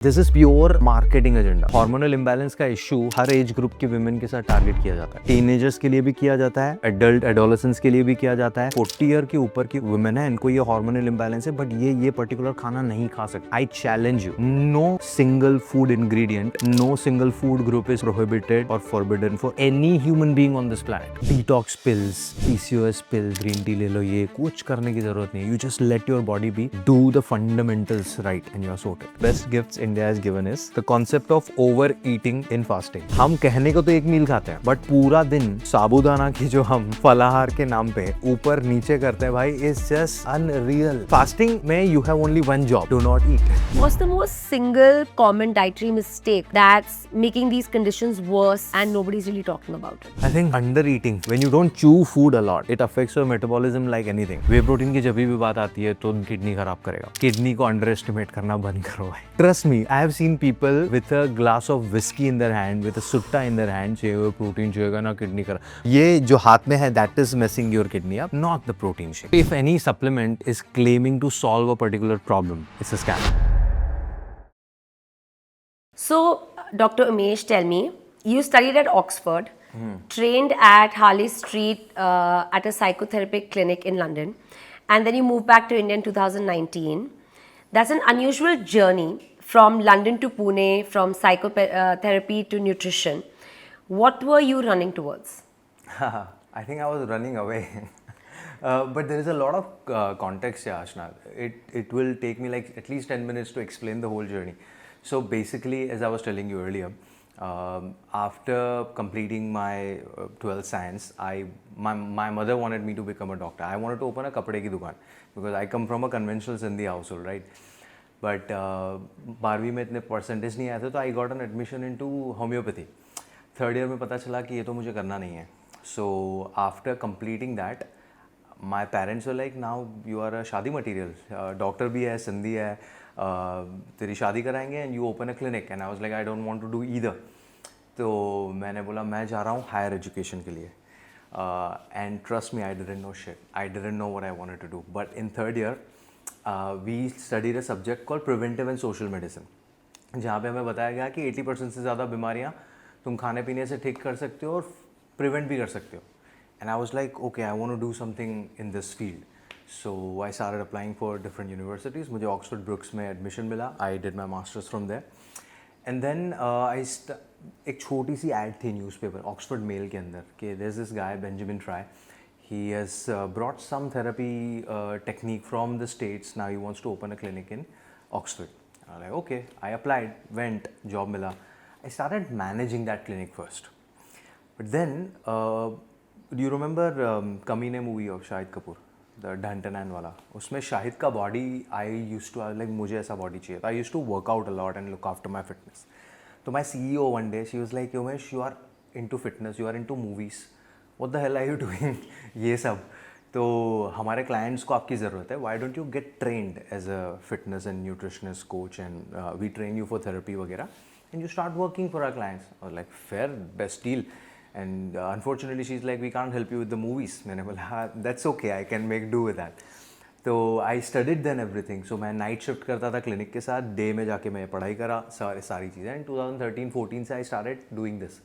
This is pure marketing agenda. Hormonal imbalance का issue हर age group के women के साथ टारगेट किया जाता है। टीनेजर्स के लिए भी किया जाता है, एडल्ट एडोलेसेंस के लिए भी किया जाता है। 40 ईयर के ऊपर की वुमेन है, इनको ये हार्मोनल इम्बैलेंस है, बट ये पर्टिकुलर खाना नहीं खा सकते। I challenge you, no single food ingredient, no single food group is prohibited और forbidden for any human being on this planet. Detox pills, PCOS pills, green tea ले लो, ये कुछ करने की जरूरत नहीं है। You just let your body be do the fundamentals right and you are sorted. Best gifts India has given is the concept of over eating in fasting. हम कहने को तो एक मील खाते हैं, बट पूरा दिन साबूदाना की जो हम फलाहार के नाम पे ऊपर नीचे करते हैं भाई, इज जस्ट अनरियल। फास्टिंग में you have only one job, do not eat. What's the most single common dietary mistake that's making these conditions worse and nobody's really talking about it? I think under eating, when you don't chew food a lot, it affects your metabolism like anything. Way protein की जब भी बात आती है तो kidney खराब करेगा। Kidney को अंडर एस्टिमेट करना बंद करो भाई। Trust me, I have seen people with a glass of whiskey in their hand, with a sutta in their hand, say वो प्रोटीन चाहिएगा ना किडनी खराब। ये जो हाथ में है, that is messing your kidney up, not the protein shake. If any supplement is claiming to solve a particular problem, it's a scam. So, Dr. Umesh, tell me, you studied at Oxford, trained at Harley Street at a psychotherapy clinic in London, and then you moved back to India in 2019. That's an unusual journey from London to Pune, from psychotherapy to nutrition. What were you running towards? I think I was running away. But there is a lot of context here, Ashna. It will take me like at least 10 minutes to explain the whole journey. So basically, as I was telling you earlier, after completing my 12th science, my mother wanted me to become a doctor. I wanted to open a kapde ki dukaan because I come from a conventional Sindhi household, right? But 12वीं में इतने percentage नहीं आए थे, तो I got an admission into homeopathy. Third year में पता चला कि ये तो मुझे करना नहीं है। So after completing that, my parents were like, now you are a शादी मटीरियल, डॉक्टर भी है, सिंधी है, तेरी शादी कराएंगे and you open a clinic. And I was like, I don't want to do either. तो मैंने बोला मैं जा रहा हूँ हायर एजुकेशन के लिए। And trust me, I didn't know shit, I didn't know what I wanted to do. But in third year we studied a subject called preventive and social medicine, जहाँ पे हमें बताया गया कि 80% से ज़्यादा बीमारियाँ तुम खाने पीने से ठीक कर सकते हो और प्रिवेंट भी कर सकते हो। And I was like, okay, I want to do something in this field. So I started applying for different universities. मुझे ऑक्सफोर्ड ब्रुक्स में एडमिशन मिला। I did my masters from there. And then एक छोटी सी ad थी newspaper Oxford mail के अंदर कि there's this guy Benjamin Fry. He has brought some therapy technique from the States. Now he wants to open a clinic in Oxford. I was like, okay. I applied, went, job मिला. I started managing that clinic first. But then, do you remember Kaminey movie of Shahid Kapoor? The ढंटनैन वाला, उसमें शाहिद का body I used to like, मुझे ऐसा body चाहिए था। I used to work out a lot and look after my fitness. तो my CEO one day she was like, Umesh, you are into fitness, you are into movies, what the hell are you doing ये सब। तो हमारे clients को आपकी ज़रूरत है, why don't you get trained as a fitness and nutritionist coach and we train you for therapy वगैरह and you start working for our clients. और like fair, best deal. And unfortunately she's like, we can't help you with the movies. मैंने बोला, that's okay, I can make do with that. तो I studied then everything. So मैं night shift करता था clinic के साथ, day में जाके मैं पढ़ाई करा सारी चीज़ें। एंड 2013-14 से I started doing this.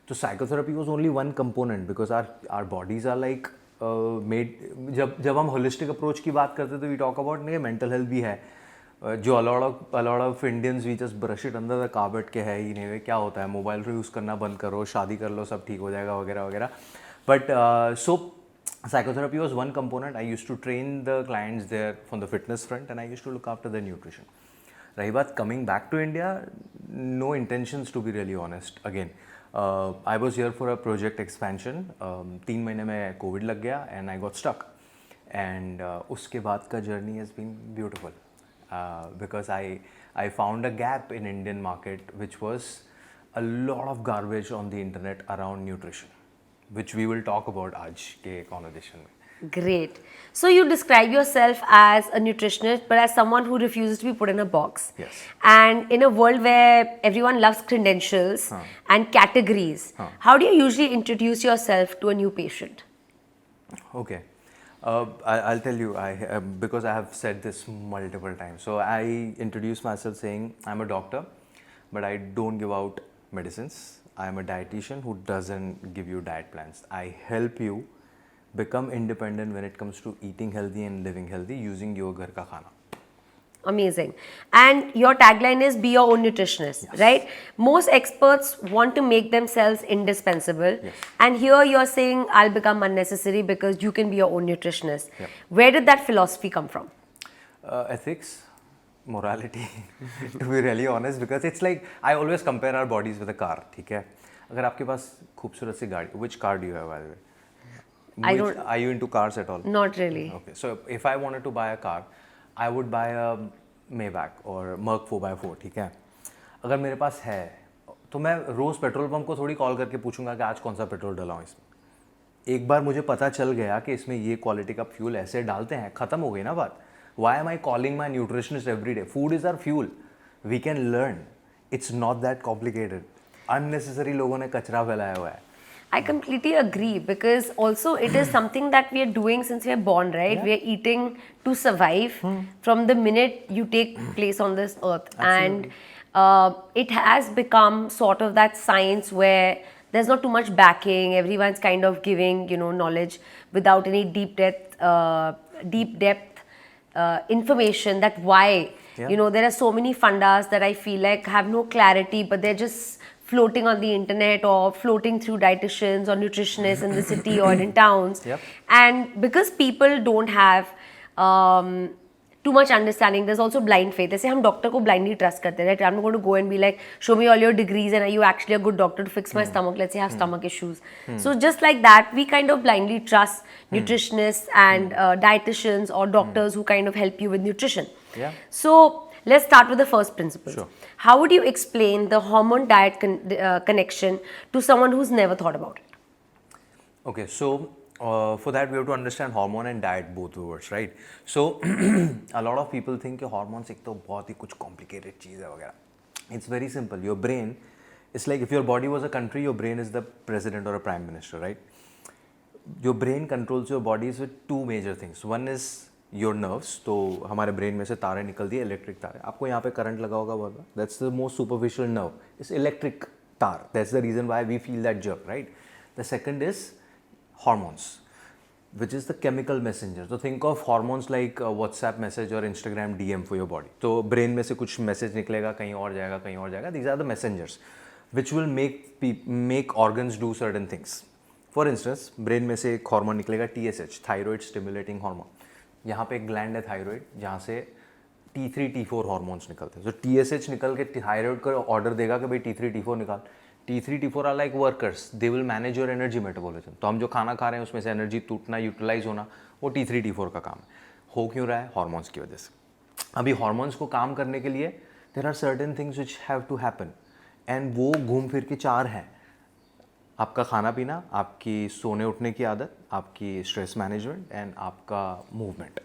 तो psychotherapy was only one component because our bodies are like made, जब हम holistic approach की बात करते तो we talk about mental health भी है, जो a lot of Indians we just brush it under the carpet के है ही नहीं, क्या होता है, मोबाइल यूज़ करना बंद करो, शादी कर लो, सब ठीक हो जाएगा वगैरह वगैरह। But so psychotherapy was one component. I used to train the clients there from the fitness front and I used to look after their nutrition. रही बात coming back to India, no intentions to be really honest. Again, I was here for a project expansion. 3 महीने में Covid लग गया and I got stuck. And उसके बाद का journey has been beautiful. Because I found a gap in Indian market, which was a lot of garbage on the internet around nutrition, which we will talk about आज के conversation में. Great. So you describe yourself as a nutritionist, but as someone who refuses to be put in a box. Yes. And in a world where everyone loves credentials and categories, how do you usually introduce yourself to a new patient? Okay. I'll tell you, because I have said this multiple times. So I introduce myself saying I'm a doctor, but I don't give out medicines. I'm a dietitian who doesn't give you diet plans. I help you become independent when it comes to eating healthy and living healthy using your ghar ka khana. Amazing. And your tagline is be your own nutritionist, Yes. right? Most experts want to make themselves indispensable. Yes. And here you're saying, I'll become unnecessary because you can be your own nutritionist. Yep. Where did that philosophy come from? Ethics, morality, to be really honest, because it's like I always compare our bodies with a car. ठीक है? अगर आपके पास खूबसूरत सी गाड़ी, which car do you have by the way? I don't- Are you into cars at all? Not really. Okay, so if I wanted to buy a car, I would buy a Maybach or Merc 4x4, ठीक है? अगर मेरे पास है तो मैं रोज़ petrol pump को थोड़ी call करके पूछूंगा कि आज कौन सा पेट्रोल डलाऊँ इसमें. एक बार मुझे पता चल गया कि इसमें ये क्वालिटी का फ्यूल ऐसे डालते हैं, ख़त्म हो गई ना बात. Why am I calling my nutritionist every day? Food is our fuel. We can learn. It's not that complicated. Unnecessary लोगों ने कचरा फैलाया हुआ है. I completely agree because also it is something that we are doing since we are born, right? Yeah. We are eating to survive from the minute you take place on this earth. And it has become sort of that science where there's not too much backing. Everyone's kind of giving, knowledge without any deep depth information that why, Yeah. there are so many fundas that I feel like have no clarity, but they're just floating on the internet or floating through dietitians or nutritionists in the city or in towns. Yep. And because people don't have too much understanding, there's also blind faith. जैसे हम doctor को blindly trust करते हैं, right? I'm not going to go and be like, show me all your degrees and are you actually a good doctor to fix my stomach? Let's say I have stomach issues. So just like that, we kind of blindly trust nutritionists and dietitians or doctors who kind of help you with nutrition. Yeah. So let's start with the first principles. Sure. How would you explain the hormone diet connection to someone who's never thought about it? Okay, so for that we have to understand hormone and diet, both the words, right? So a lot of people think कि hormones एक तो बहुत ही कुछ complicated चीज़ है वगैरह. It's very simple. Your brain, it's like if your body was a country, your brain is the president or a prime minister, right? Your brain controls your bodies with two major things. One is your nerves. तो हमारे brain में से तारे निकलती है, electric तारे. आपको यहाँ पे current लगा होगा बहुत बार. That's the most superficial nerve. It's electric तार. That's the reason why we feel that jerk, right? The second is hormones, which is the chemical messenger. So think of hormones like WhatsApp message or Instagram DM for your body. तो brain में से कुछ message निकलेगा, कहीं और जाएगा, कहीं और जाएगा. These are the messengers, which will make organs do certain things. For instance, brain में से एक hormone निकलेगा TSH, thyroid stimulating hormone. यहाँ पे एक gland है thyroid, जहाँ से T3, T4 hormones निकलते हैं. So TSH निकल के thyroid को order देगा कि भाई T3, T4 निकाल. T3, T4 are like workers. They will manage your energy metabolism. तो हम जो खाना खा रहे हैं उसमें से एनर्जी टूटना, यूटिलाइज होना, वो T3, T4 का काम है. हो क्यों रहा है? हॉर्मोन्स की वजह से. अभी हॉर्मोन्स को काम करने के लिए there are certain things which have to happen, and वो घूम फिर के चार हैं. आपका खाना पीना, आपकी सोने उठने की आदत, आपकी स्ट्रेस मैनेजमेंट एंड आपका मूवमेंट.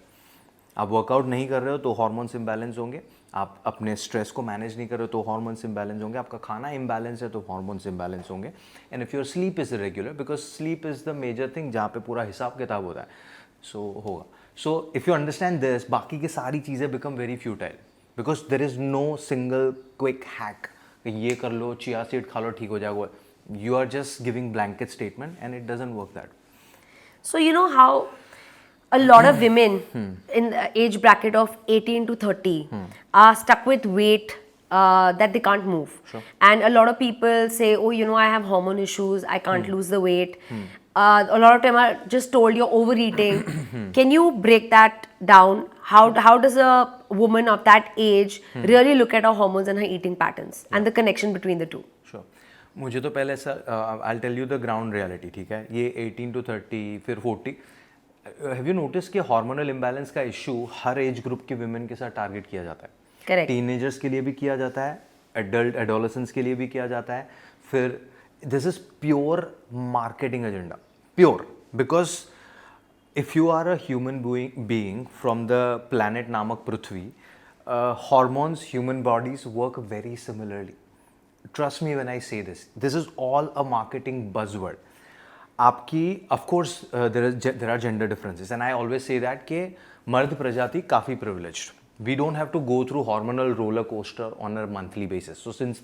आप वर्कआउट नहीं कर रहे हो तो हार्मोन्स इम्बैलेंस होंगे. आप अपने स्ट्रेस को मैनेज नहीं कर रहे हो तो हार्मोन्स इम्बैलेंस होंगे. आपका खाना इम्बैलेंस है तो हार्मोन्स इम्बैलेंस होंगे. And if your sleep is irregular, because sleep is the major thing जहाँ पे पूरा हिसाब किताब होता है, सो होगा. So if you understand this, बाकी की सारी चीज़ें become very futile, because there is no single quick hack. ये कर लो, चिया सीड खा लो, ठीक हो जाएगा. You are just giving blanket statement and it doesn't work that way. So you know how a lot of women in the age bracket of 18 to 30 are stuck with weight that they can't move. Sure. And a lot of people say, oh, I have hormone issues, I can't lose the weight. A lot of time are just told you're overeating. Can you break that down? How does a woman of that age really look at her hormones and her eating patterns and the connection between the two? Sure. मुझे तो पहले sir I'll tell you the ground reality, ठीक है. ये 18 to 30 फिर 40. Have you notice कि hormonal imbalance का issue हर age group के विमेन के साथ टारगेट किया जाता है. Correct. टीनेजर्स के लिए भी किया जाता है, एडल्ट एडोलेसेंस के लिए भी किया जाता है. फिर this is pure marketing agenda, pure. Because if you are a human being from the planet नामक पृथ्वी, hormones, human bodies work very similarly. Trust me when I say this. This is all a marketing buzzword. आपकी of course there are gender differences and I always say that कि मर्द प्रजाति काफ़ी privileged. We don't have to go through hormonal roller coaster on a monthly basis. So since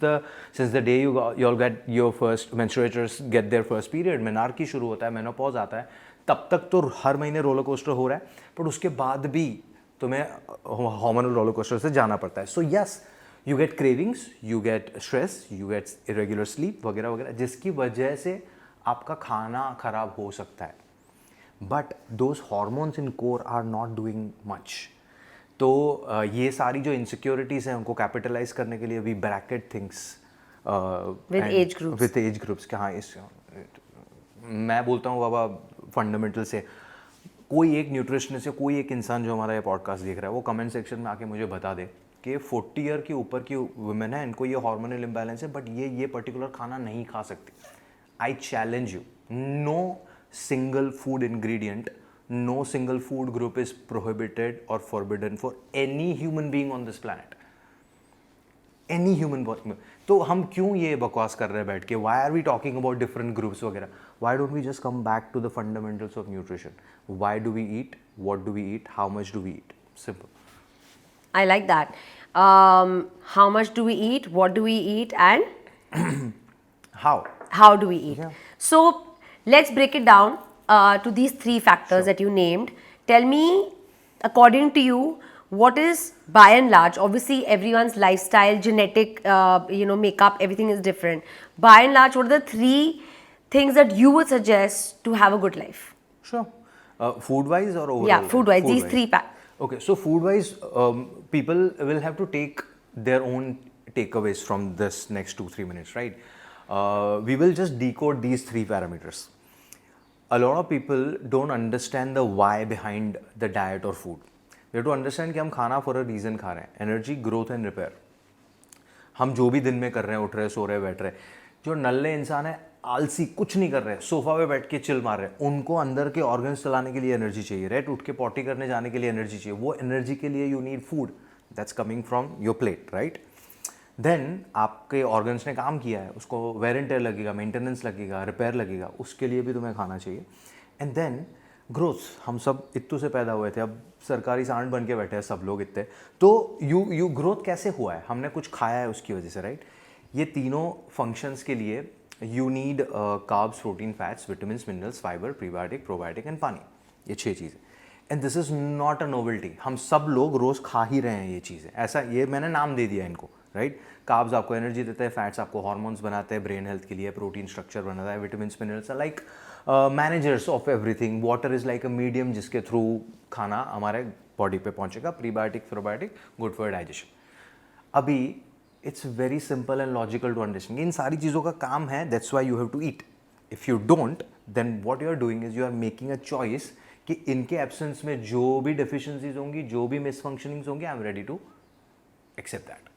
the day you all get your first menstruators get their first period, menarche शुरू होता है, menopause आता है, तब तक तो हर महीने roller coaster हो रहा है, पर उसके बाद भी तुम्हें hormonal roller coaster से जाना पड़ता है. So yes, you get cravings, you get stress, you get irregular sleep वगैरह वगैरह, जिसकी वजह से आपका खाना खराब हो सकता है. But those hormones in core are not doing much. तो ये सारी जो इनसिक्योरिटीज़ हैं उनको कैपिटलाइज करने के लिए we bracket things with age groups के. हाँ, इस मैं बोलता हूँ बाबा फंडामेंटल से कोई एक न्यूट्रिशनिस्ट या कोई एक इंसान जो हमारा ये पॉडकास्ट देख रहा है वो कमेंट सेक्शन में आके मुझे बता दे कि 40 ईयर के ऊपर की वुमेन है, इनको ये हार्मोनल इम्बैलेंस है, बट ये पर्टिकुलर खाना नहीं खा सकती. I challenge you, no single food ingredient, no single food group is prohibited or forbidden for any human being on this planet. Any human being. तो हम क्यों ये बकवास कर रहे हैं बैठ के? Why are we talking about different groups वगैरह? Why don't we just come back to the fundamentals of nutrition? Why do we eat? What do we eat? How much do we eat? Simple. I like that. How much do we eat? What do we eat? And how do we eat? Yeah. So let's break it down to these three factors that you named. Tell me, according to you, what is by and large, obviously everyone's lifestyle, genetic, makeup, everything is different. By and large, what are the three things that you would suggest to have a good life? Sure. Food-wise or overall? Yeah, food-wise. These three Okay, so food-wise, people will have to take their own takeaways from this next 2-3 minutes, right? We will just decode these three parameters. A lot of people don't understand the why behind the diet or food. They have to understand कि हम खाना for a reason खा रहे हैं. Energy, growth and repair. हम जो भी दिन में कर रहे हैं, उठ रहे हैं, सो रहे हैं, बैठ रहे हैं. जो नल्ले इंसान है, आलसी, कुछ नहीं कर रहे हैं, सोफा पे बैठ के चिल मार रहे हैं, उनको अंदर के ऑर्गन्स चलाने के लिए एनर्जी चाहिए, राइट? उठ के पॉटी करने जाने के लिए एनर्जी चाहिए. वो एनर्जी के लिए you need food. That's coming from your plate, right? Then आपके ऑर्गन्स ने काम किया है, उसको वेयर एंड टेयर लगेगा, मेंटेनेंस लगेगा, रिपेयर लगेगा, उसके लिए भी तुम्हें खाना चाहिए. And then growth. हम सब इत्तू से पैदा हुए थे, अब सरकारी सांड बन के बैठे हैं सब लोग इतने. तो यू ग्रोथ कैसे हुआ है? हमने कुछ खाया है उसकी वजह से, राइट? ये तीनों फंक्शंस के लिए you need carbs, protein, fats, vitamins, minerals, fibre, prebiotic, probiotic and पानी. ये 6 चीज़ें. And this is not a novelty. हम सब लोग रोज़ खा ही रहे हैं ये चीज़ें. ऐसा ये मैंने नाम दे दिया इनको, राइट? कार्ब्स आपको एनर्जी देते हैं, फैट्स आपको हार्मोन्स बनाते हैं ब्रेन हेल्थ के लिए, प्रोटीन स्ट्रक्चर बनाता है, vitamins, minerals are like managers of everything. Water is like a medium जिसके थ्रू खाना हमारे बॉडी पे पहुंचेगा. Prebiotic, probiotic, good for digestion. अभी it's very simple and logical to understand. इन सारी चीज़ों का काम है, that's why you have to eat. If you don't, then what you are doing is you are making a choice कि इनके absence में जो भी डिफिशियंसीज होंगी, जो भी मिसफंक्शनिंग्स होंगी, I am ready to accept that.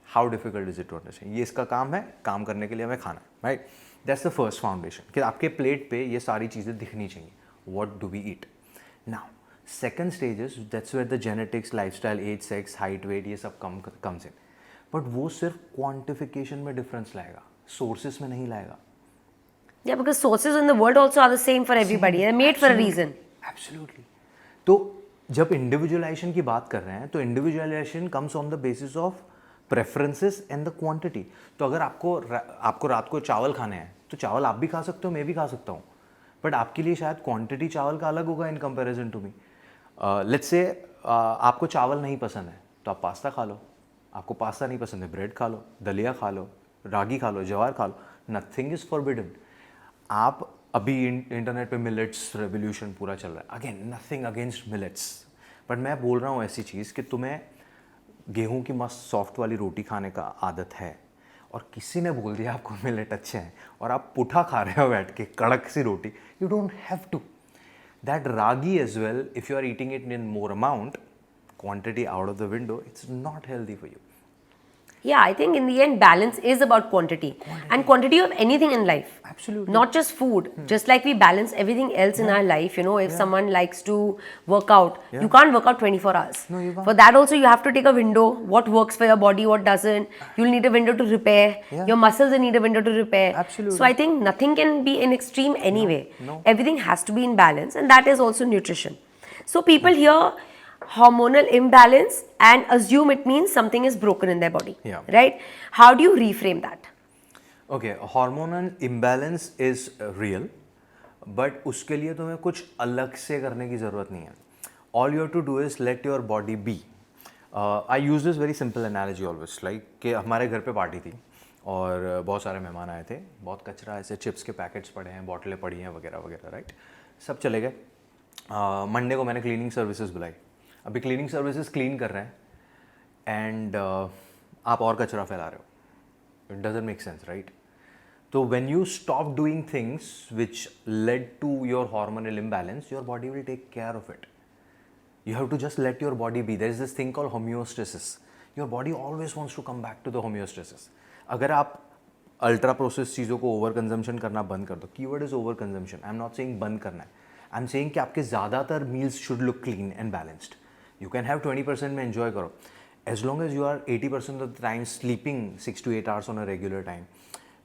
How difficult is it to understand? ये इसका काम है, काम करने के लिए हमें खाना है, right? That's the first foundation कि आपके प्लेट पे ये सारी चीज़ें दिखनी चाहिए. What do we eat? Now second stage is that's where the genetics, lifestyle, age, sex, height, weight, ये सब कम्स इन. बट वो सिर्फ क्वांटिफिकेशन में डिफरेंस लाएगा, सोर्सेस में नहीं लाएगा. Yeah, because sources in the world also are the same for everybody. They're made for a reason. Absolutely. तो जब इंडिविजुअलाइजेशन की बात कर रहे हैं तो individualisation comes on the basis of preferences and the quantity. तो अगर आपको रात को चावल खाने हैं तो चावल आप भी खा सकते हो, मैं भी खा सकता हूँ, बट आपके लिए शायद क्वांटिटी चावल का अलग होगा in comparison to me. Let's say आपको चावल नहीं पसंद है तो आप पास्ता खा लो. आपको पास्ता नहीं पसंद है, ब्रेड खा लो, दलिया खा लो, रागी खा लो, ज्वार खा लो. Nothing is forbidden. आप अभी इंटरनेट पे मिलेट्स रेवोल्यूशन पूरा चल रहा है. Again nothing against millets, but मैं बोल रहा हूँ ऐसी चीज़ कि तुम्हें गेहूं की मस्त सॉफ्ट वाली रोटी खाने का आदत है और किसी ने बोल दिया आपको मिलेट अच्छे हैं और आप पुठा खा रहे हो बैठ के कड़क सी रोटी. You don't have to. That ragi as well, if you are eating it in more amount, quantity out of the window, it's not healthy for you. Yeah, I think in the end, balance is about quantity. And quantity of anything in life. Absolutely. Not just food. Just like we balance everything else in our life, you know, if someone likes to work out, you can't work out 24 hours. No, you can't. For that also, you have to take a window. What works for your body, what doesn't. You'll need a window to repair. Yeah. Your muscles will need a window to repair. Absolutely. So I think nothing can be in extreme anyway. No. Everything has to be in balance, and that is also nutrition. So people hear hormonal imbalance and assume it means something is broken in their body. Yeah. Right? How do you reframe that? Okay, hormonal imbalance is real, but उसके लिए तुम्हें कुछ अलग से करने की ज़रूरत नहीं है. All you have to do is let your body be. I use this very simple analogy always, like कि हमारे घर पे पार्टी थी और बहुत सारे मेहमान आए थे, बहुत कचरा ऐसे चिप्स के पैकेट्स पड़े हैं, बॉटलें पड़ी हैं वगैरह वगैरह, राइट. सब चले गए. मंडे को मैंने क्लीनिंग सर्विसेज बुलाई. अभी क्लीनिंग सर्विसेज क्लीन कर रहे हैं एंड आप और कचरा फैला रहे हो. It doesn't make sense, right. So when you stop doing things which led to your hormonal imbalance, your body will take care of it. You have to just let your body be. There is this thing called homeostasis. Your body always wants to come back to the homeostasis. अगर आप ultra process चीज़ों को over consumption करना बंद कर दो, keyword is over consumption. I am not saying बंद करना है. आई एम सेइंग कि आपके ज़्यादातर meals should look clean and balanced. You can have 20% में एंजॉय करो. As long as you are 80% of the time sleeping 6 to 8 hours on a regular time.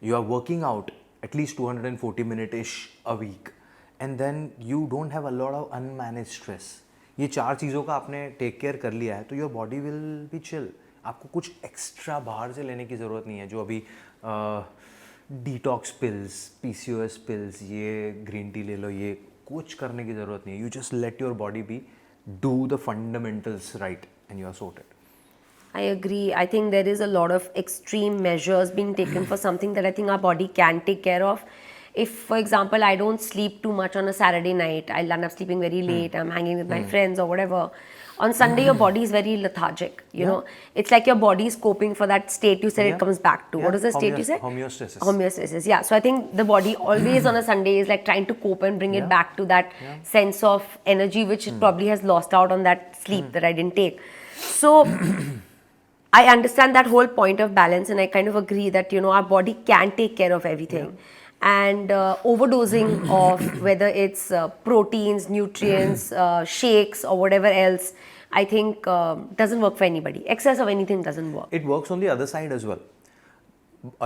You are working out at least 240 minutes-ish a week, and then you don't have a lot of unmanaged stress. ये चार चीज़ों का आपने take care कर लिया है तो your body will be chill. आपको कुछ एक्स्ट्रा बाहर से लेने की ज़रूरत नहीं है. जो अभी डिटॉक्स पिल्स, PCOS पिल्स, ये ग्रीन टी ले लो, ये कुछ करने की ज़रूरत नहीं है. You just let your body be, do the fundamentals right, and you are sorted. I agree. I think there is a lot of extreme measures being taken for something that I think our body can take care of. If, for example, I don't sleep too much on a Saturday night, I'll end up sleeping very late, I'm hanging with my friends or whatever. On Sunday, your body is very lethargic. You know, it's like your body is coping for that state you said it comes back to. What is the state you said? Homeostasis. Homeostasis, yeah. So I think the body always on a Sunday is like trying to cope and bring it back to that sense of energy which it probably has lost out on that sleep that I didn't take. So I understand that whole point of balance, and I kind of agree that, you know, our body can take care of everything. And overdosing of whether it's proteins, nutrients, shakes or whatever else, I think doesn't work for anybody. Excess of anything doesn't work. It works on the other side as well.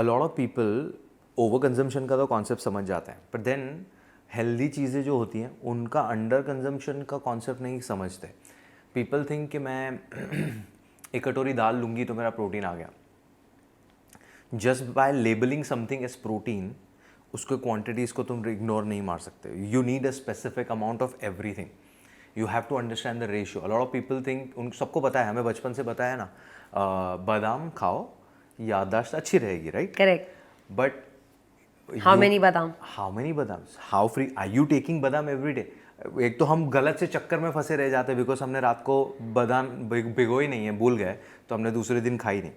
A lot of people overconsumption का तो concept समझ जाते हैं, but then healthy चीज़ें जो होती हैं उनका under consumption का concept नहीं समझते. People think कि मैं एक कटोरी दाल लूँगी तो मेरा प्रोटीन आ गया. Just by labelling something as protein, उसके क्वांटिटीज़ को तुम इग्नोर नहीं मार सकते. You need a specific amount of everything. You have to understand the ratio. A lot of people think, उन सबको पता है, हमें बचपन से पता है ना, बादाम खाओ याददाश्त अच्छी रहेगी, right? Correct. But How many badam? How many badams? How free? Are you taking badam every day? एक तो हम गलत से चक्कर में फंसे रह जाते हैं बिकॉज हमने रात को बादाम भिगो ही नहीं है, भूल गए, तो हमने दूसरे दिन खाई नहीं.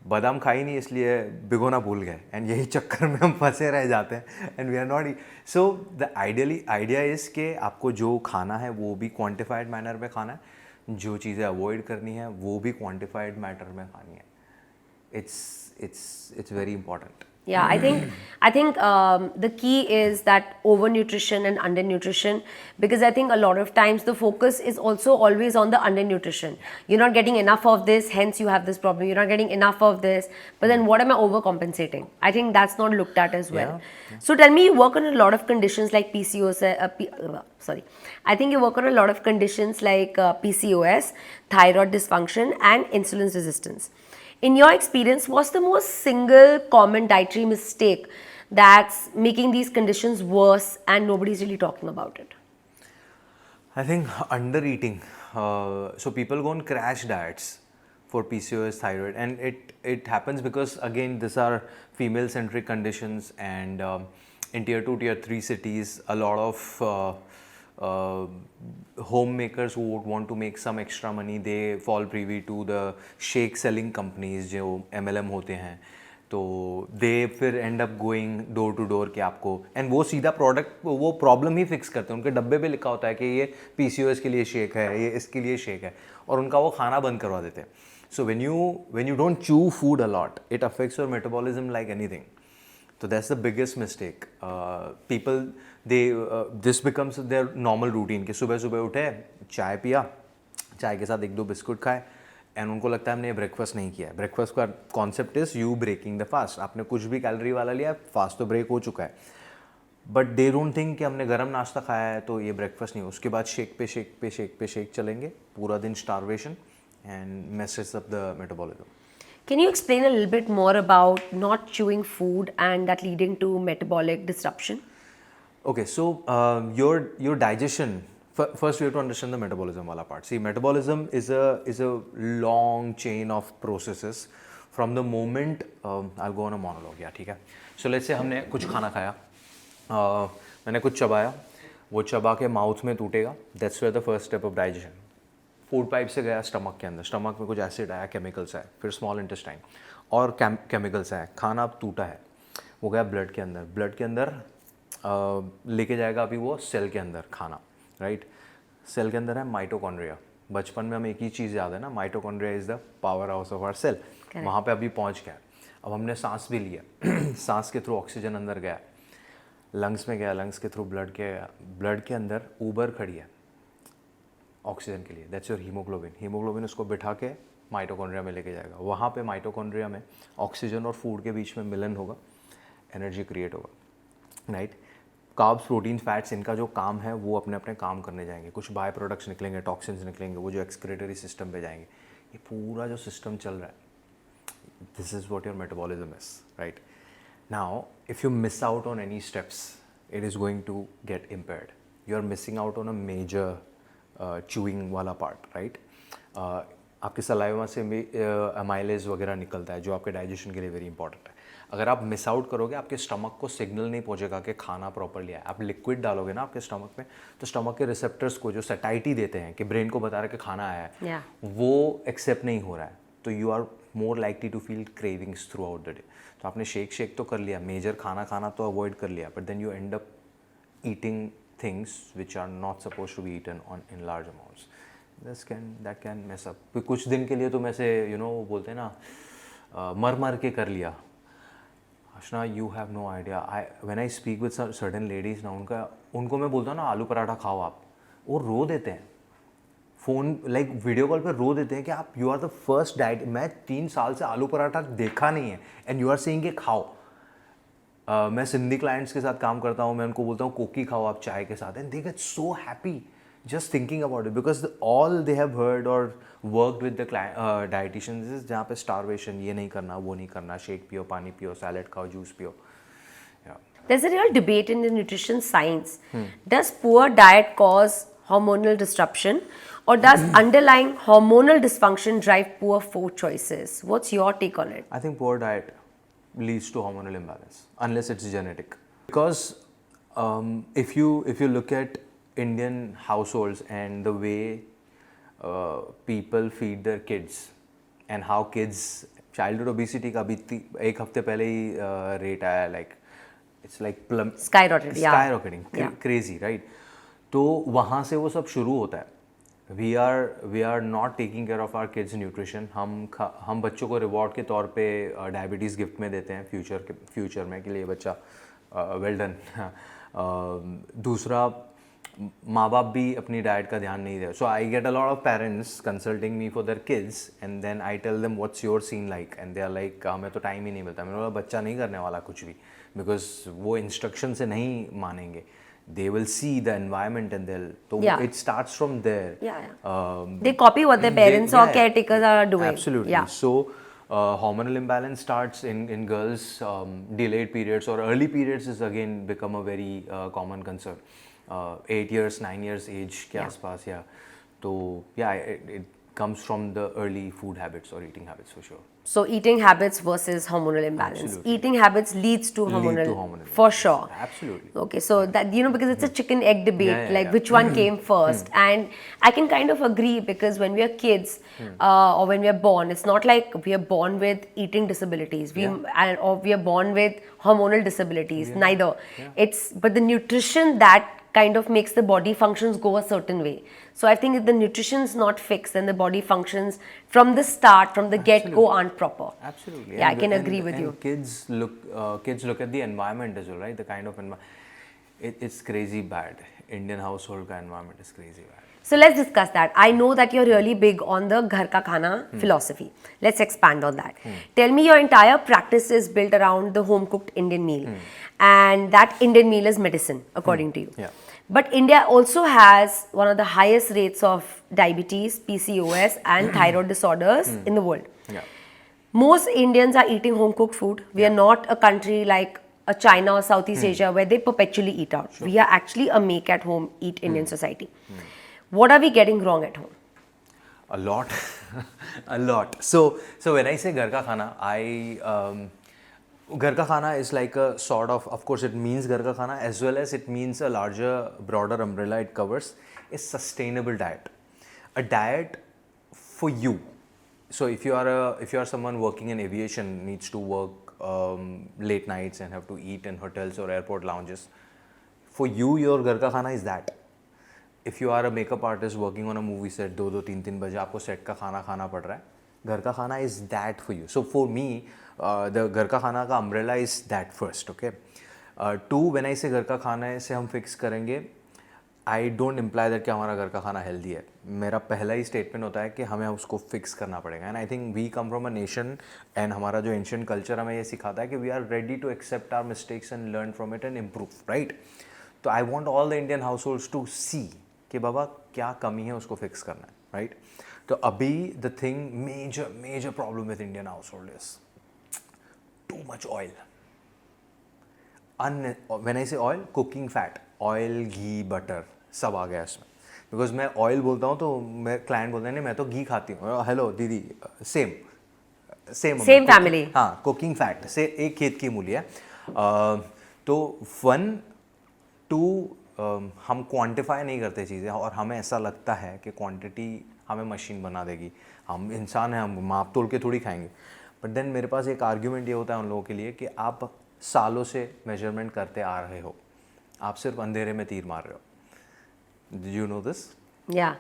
बादाम खाई नहीं इसलिए भिगोना भूल गए, एंड यही चक्कर में हम फंसे रह जाते हैं and we are not. So the idea is कि आपको जो खाना है वो भी क्वान्टिफाइड मैनर में खाना है, जो चीज़ें अवॉइड करनी है वो भी क्वान्टिफाइड मैटर में खानी है. It's very important. Yeah, I think the key is that overnutrition and undernutrition, because I think a lot of times the focus is also always on the undernutrition. You're not getting enough of this, hence you have this problem. You're not getting enough of this, but then what am I overcompensating? I think that's not looked at as well. Yeah. So tell me, you work on a lot of conditions like PCOS. I think you work on a lot of conditions like PCOS, thyroid dysfunction, and insulin resistance. In your experience, what's the most single common dietary mistake that's making these conditions worse and nobody's really talking about it? I think under-eating. So people go on crash diets for PCOS, thyroid, and it happens because, again, these are female-centric conditions, and in tier 2, tier 3 cities, a lot of homemakers who would want to make some extra money, they fall privy to the shake selling companies जो MLM होते हैं, तो they फिर end up going door to door कि आपको, and वो सीधा product, वो प्रॉब्लम ही फिक्स करते हैं. उनके डब्बे पे लिखा होता है कि ये PCOS के लिए शेक है, ये इसके लिए शेक है, और उनका वो खाना बंद करवा देते हैं. So when you don't chew food a lot, it affects your metabolism like anything. So that's the biggest mistake. People, this becomes their normal routine कि सुबह सुबह उठे, चाय पिया, चाय के साथ एक दो बिस्कुट खाए, एंड उनको लगता है हमने ब्रेकफास्ट नहीं किया है. ब्रेकफास्ट का concept is you breaking the fast. आपने कुछ भी कैलोरी वाला लिया, फास्ट तो ब्रेक हो चुका है. बट दे डोंट थिंक कि हमने गर्म नाश्ता खाया है तो ये ब्रेकफास्ट नहीं. उसके बाद शेक पे शेक पे शेक पे शेक चलेंगे, पूरा दिन starvation, and messes up the metabolism. Can you explain a little bit more about not chewing food and that leading to metabolic disruption? Okay, so your digestion. First, we have to understand the metabolism wala part. See, metabolism is a long chain of processes from the moment. I'll go on a monologue. Yeah, ठीक है. So let's say हमने कुछ खाना खाया, मैंने कुछ चबाया, वो चबा के माउथ में टूटेगा. That's where the first step of digestion. Food pipe से गया स्टमक के अंदर, स्टमक में कुछ एसिड आया, केमिकल्स आए, फिर स्मॉल इंटेस्टाइन और केमिकल्स आए, खाना अब टूटा है, वो गया ब्लड के अंदर. ब्लड के अंदर लेके जाएगा अभी वो सेल के अंदर खाना, राइट. सेल के अंदर है माइटोकॉन्ड्रिया. बचपन में हमें एक ही चीज़ याद है ना, mitochondria is the power house of our cell. वहाँ पे अभी पहुँच गया. अब हमने सांस भी लिया, सांस के थ्रू ऑक्सीजन अंदर गया, लंग्स में गया, लंग्स के थ्रू ब्लड के अंदर ऊबर खड़ी है ऑक्सीजन के लिए. That's your haemoglobin. हीमोग्लोबिन उसको बिठा के माइटोकॉन्ड्रिया में लेके जाएगा. वहाँ पे माइटोकॉन्ड्रिया में ऑक्सीजन और फूड के बीच में मिलन होगा, एनर्जी क्रिएट होगा, राइट. कार्ब्स, प्रोटीन, फैट्स, इनका जो काम है वो अपने अपने काम करने जाएंगे. कुछ बाय प्रोडक्ट्स निकलेंगे, टॉक्सिन्स निकलेंगे, वो जो एक्सक्रीटरी सिस्टम पे जाएंगे. ये पूरा जो सिस्टम चल रहा है, this is what your metabolism is, right. Now if you miss out on any steps, it is going to get impaired. You are missing out on a major chewing वाला part, right. आपके saliva से भी amylase वगैरह निकलता है जो आपके digestion के लिए वेरी इंपॉर्टेंट है. अगर आप मिस आउट करोगे, आपके स्टमक को सिग्नल नहीं पहुंचेगा कि खाना प्रॉपरली आया. आप लिक्विड डालोगे ना आपके स्टमक में, तो स्टमक के रिसेप्टर्स को जो सैटाइटी देते हैं कि ब्रेन को बता रहा है कि खाना आया है, वो एक्सेप्ट नहीं हो रहा है. तो you are more likely to feel cravings throughout the day. तो आपने शेक तो कर लिया, मेजर खाना तो अवॉइड कर लिया, but then you end up eating things which are not supposed to be eaten in large amounts. That can mess up. कुछ दिन के लिए तो मैं से वो बोलते हैं ना, मर के कर लिया. Ashna, you have no idea. When I speak with certain ladies ना, उनको मैं बोलता हूँ ना आलू पराठा खाओ आप, वो रो देते हैं. फ़ोन लाइक वीडियो कॉल पे रो देते हैं कि आप you are the first diet. मैं 3 साल से आलू पराठा देखा नहीं है, एंड यू आर सेइंग कि खाओ. मैं सिंधी क्लाइंट्स के साथ काम करता हूँ, मैं उनको बोलता हूँ कोकी खाओ आप चाय के साथ, and they get so happy just thinking about it, because all they have heard और वर्कड विद द डाइटिशियंस जहाँ पे स्टारवेशन, ये नहीं करना, वो नहीं करना, शेक पियो, पानी पियो, सैलेड खाओ, जूस पियो. There's a real debate in the nutrition science. Does poor diet cause hormonal disruption, or does underlying hormonal dysfunction drive poor food choices? What's your take on it? I think poor diet leads to hormonal imbalance unless it's genetic, because if you look at Indian households and the way people feed their kids and how kids childhood obesity का भी एक हफ्ते पहले ही rate आया, like it's like skyrocketing, crazy, right. तो वहाँ से वो सब शुरू होता है. We are not taking care of our kids' nutrition. हम बच्चों को रिवॉर्ड के तौर पे डायबिटीज़ गिफ्ट में देते हैं फ्यूचर में, के लिए बच्चा वेल डन. दूसरा, माँ बाप भी अपनी डाइट का ध्यान नहीं दे. So I get a lot of parents consulting me for their kids, and then I tell them what's your scene like, and they are like हमें तो टाइम ही नहीं मिलता. मैंने बोला बच्चा नहीं करने वाला कुछ भी, बिकॉज वो इंस्ट्रक्शन से नहीं मानेंगे. They will see the environment and it starts from there. They copy what their parents or caretakers are doing. Absolutely. So hormonal imbalance starts in girls. Delayed periods or early periods is again become a very common concern. 8 years, 9 years age के आसपास, तो it comes from the early food habits or eating habits for sure. So eating habits versus hormonal imbalance. Absolutely. Eating habits leads to hormonal for sure. Absolutely. Okay, so that because it's a chicken egg debate, which one came first, and I can kind of agree, because when we are kids or when we are born, it's not like we are born with eating disabilities, or we are born with hormonal disabilities. Neither. But the nutrition that kind of makes the body functions go a certain way. So I think if the nutrition's not fixed, then the body functions from the start, from the get-go, aren't proper. Absolutely. Yeah, I And- can and- agree with and you. Kids look at the environment as well, right? The kind of environment. It's crazy bad. Indian household ka environment is crazy bad. So let's discuss that. I know that you're really big on the ghar ka khana philosophy. Let's expand on that. Tell me, your entire practice is built around the home cooked Indian meal, and that Indian meal is medicine, according to you. Yeah. But India also has one of the highest rates of diabetes, PCOS, and thyroid disorders in the world. Yeah. Most Indians are eating home cooked food. We are not a country like a China or Southeast Asia where they perpetually eat out. We are actually a make at home, eat Indian society. What are we getting wrong at home? A lot. A lot. So when I say Ghar Ka Khana, Ghar Ka Khana is like a sort of course it means Ghar Ka Khana as well as it means a larger, broader umbrella it covers, is sustainable diet. A diet for you. So if you are someone working in aviation, needs to work late nights and have to eat in hotels or airport lounges, for you, your Ghar Ka Khana is that. If you are a makeup artist working on a movie set, 2-2, 3-3 बजे आपको set का खाना खाना पड़ रहा है, घर का खाना is that for you. So for me, the घर का खाना का umbrella is that first, okay. Two, when I say घर का खाना से हम fix करेंगे, I don't imply that कि हमारा घर का खाना healthy है. मेरा पहला ही statement होता है कि हमें उसको fix करना पड़ेगा. And I think we come from a nation and हमारा जो ancient culture हमें ये सिखाता है कि we are ready to accept our mistakes and learn from it and improve, right? तो I want all the Indian households to see कि बाबा क्या कमी है उसको फिक्स करना है, राइट? तो अभी the thing major problem with Indian household is too much oil. When I say oil, cooking fat, oil, ghee, butter सब आ गया इसमें. बिकॉज मैं ऑयल बोलता हूँ तो मैं क्लाइंट बोलते हैं नहीं मैं तो घी खाती हूँ. हेलो दीदी, सेम फैमिली. हाँ, कुकिंग फैट से एक खेत की मूली है. तो 1, 2 हम क्वांटिफाई नहीं करते चीज़ें और हमें ऐसा लगता है कि क्वांटिटी हमें मशीन बना देगी. हम इंसान हैं, हम माप तोल के थोड़ी खाएंगे. बट देन मेरे पास एक आर्ग्यूमेंट ये होता है उन लोगों के लिए कि आप सालों से मेजरमेंट करते आ रहे हो, आप सिर्फ अंधेरे में तीर मार रहे हो. Did you know this? Yeah.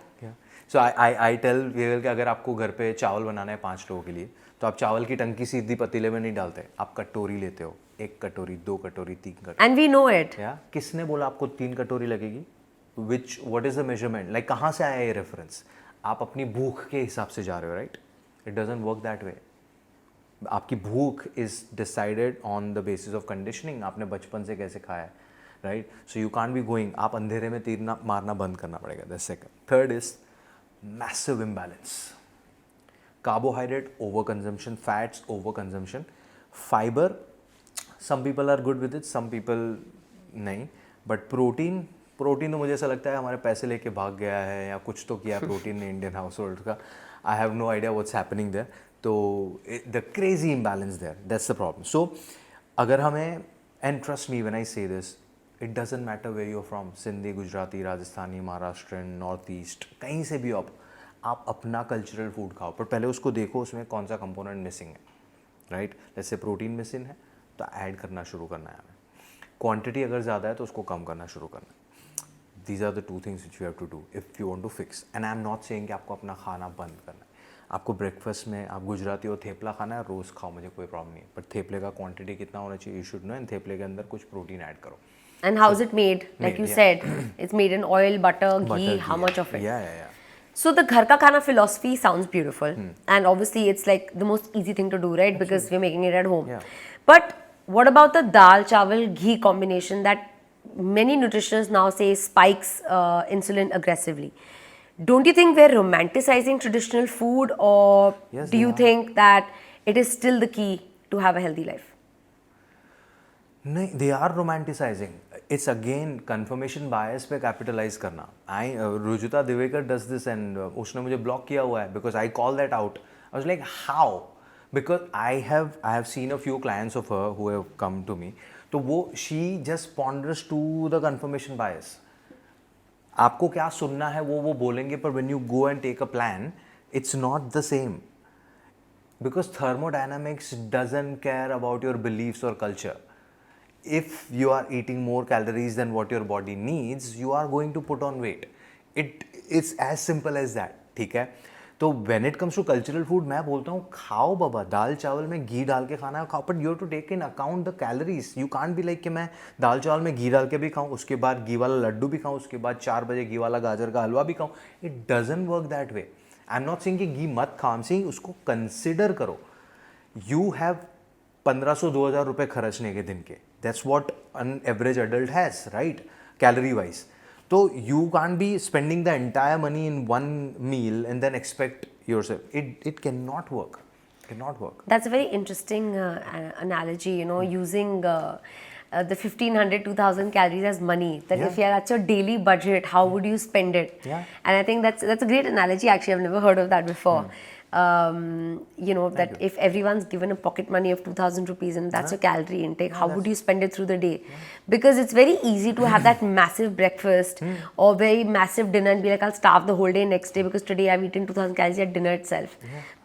So I tell people कि अगर आपको घर पे चावल बनाना है 5 लोगों के लिए, तो आप चावल की टंकी सीधी पतीले में नहीं डालते, आप कटोरी लेते हो. 1 कटोरी, 2 कटोरी, 3 कटोरी. And we know it. किसने बोला आपको 3 कटोरी लगेगी? What is the measurement? Like कहाँ से आया ये रेफरेंस? आप अपनी भूख के हिसाब से जा रहे हो, right? It doesn't work that way. आपकी भूख is decided on the basis of conditioning. आपने बचपन से कैसे खाया है, right? So you can't be going, आप अंधेरे में तीर मारना बंद करना पड़ेगा. The second. Third is massive imbalance. Carbohydrate overconsumption, fats overconsumption, fiber. Some people are good with it, some people नहीं. But protein तो मुझे ऐसा लगता है हमारे पैसे लेके भाग गया है या कुछ तो किया प्रोटीन ने इंडियन हाउस होल्ड का. I have no idea what's happening there. तो the crazy imbalance there, that's the problem. So अगर हमें, and trust me when I say this, it doesn't matter where you're from, Sindhi, Gujarati, Rajasthani, Maharashtrian, north east, कहीं से भी आप अपना cultural food खाओ, पर पहले उसको देखो उसमें कौन सा कंपोनेंट मिसिंग है, राइट? जैसे प्रोटीन मिसिंग है तो ऐड करना शुरू करना है हमें. क्वांटिटी अगर ज़्यादा है तो उसको कम करना शुरू करना है. These are the 2 things which you have to do if you want to fix. And I am not saying कि आपको अपना खाना बंद करना है. आपको ब्रेकफास्ट में, आप गुजराती हो, थेपला खाना है, रोज़ खाओ, मुझे कोई प्रॉब्लम नहीं है. बट थेपले का क्वांटिटी कितना होना चाहिए, यू शुड नो. एंड थेपले के अंदर कुछ प्रोटीन ऐड करो. And how is it made? Like you said, it's made in oil, butter, ghee, how much of it? Yeah. So the ghar ka khana philosophy sounds beautiful, and obviously it's like the most easy thing to do, right? Because we're making it at home. Yeah. But what about the dal chawal ghee combination that many nutritionists now say spikes insulin aggressively? Don't you think we're romanticizing traditional food, or Yes, do you they are. think that it is still the key to have a healthy life? नहीं, they are romanticising. It's again confirmation bias पे capitalise करना. Rujuta Diwekar does this and उसने मुझे block किया हुआ है because I call that out. I was like how, because I have seen a few clients of her who have come to me. तो वो she just ponders to the confirmation bias. आपको क्या सुनना है वो बोलेंगे, पर when you go and take a plan it's not the same. Because thermodynamics doesn't care about your beliefs or culture. if you are eating more calories than what your body needs, you are going to put on weight. It's as simple as that. ठीक है. तो when it comes to cultural food, मैं बोलता हूँ खाओ बाबा, दाल चावल में घी डाल के खाना है खाओ, but you have to take in account the calories. You can't be like कि मैं दाल चावल में घी डाल के भी खाऊँ, उसके बाद घी वाला लड्डू भी खाऊँ, उसके बाद 4 बजे घी वाला गाजर का हलवा भी खाऊँ. It doesn't work that way. I'm not saying कि घी मत खाओ, I'm saying उसको कंसिडर करो. You have 1500-2000 रुपए खर्चने के दिन के. That's what an average adult has, right? Calorie wise. So you can't be spending the entire money in one meal and then expect yourself. It cannot work. Cannot work. That's a very interesting analogy, you know, using the 1500, 2000 calories as money. That if that's your daily budget, how would you spend it? Yeah. And I think that's a great analogy. Actually, I've never heard of that before. You know, that if everyone's given a pocket money of 2000 rupees and that's your calorie intake, how would you spend it through the day? Because it's very easy to have that massive breakfast or very massive dinner and be like, I'll starve the whole day next day because today I've eaten 2000 calories at dinner itself.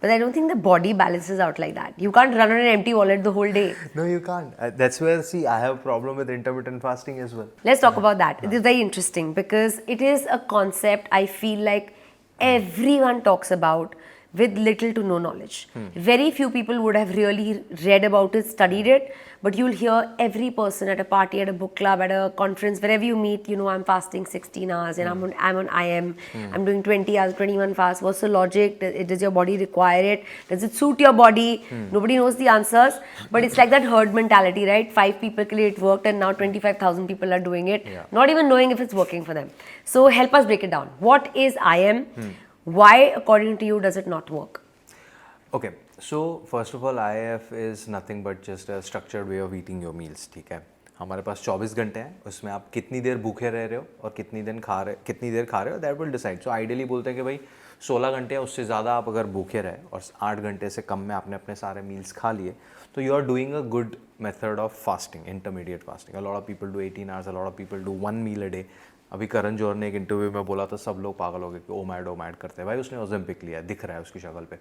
But I don't think the body balances out like that. You can't run on an empty wallet the whole day. No, you can't. That's where, see, I have a problem with intermittent fasting as well. Let's talk about that. It is very interesting because it is a concept I feel like everyone talks about with little to no knowledge. Very few people would have really read about it, studied it, but you'll hear every person at a party, at a book club, at a conference, wherever you meet, you know, I'm fasting 16 hours and I'm on IM, I'm doing 20 hours, 21 fast. What's the logic? Does your body require it? Does it suit your body? Nobody knows the answers, but it's like that herd mentality, right? 5 people ke liye it worked and now 25,000 people are doing it, not even knowing if it's working for them. So help us break it down. What is IM? Why, according to you, does it not work? Okay, so first of all, IF is nothing but just a structured way of eating your meals, ठीक है. हमारे पास 24 घंटे हैं, उसमें आप कितनी देर भूखे रह रहे हो और कितनी देर खा रहे हो, that will decide. So ideally बोलते हैं कि भाई 16 घंटे या उससे ज़्यादा आप अगर भूखे रहे और 8 घंटे से कम में आपने अपने सारे मील्स खा लिए, तो you are doing a good method of fasting, intermediate fasting. A lot of people do 18 hours, a lot of people do 1 meal a day. अभी करण जौहर ने एक इंटरव्यू में बोला था सब लोग पागल हो गए कि ओमैड करते हैं. भाई उसने ओलंपिक लिया, दिख रहा है उसकी शक्ल पे.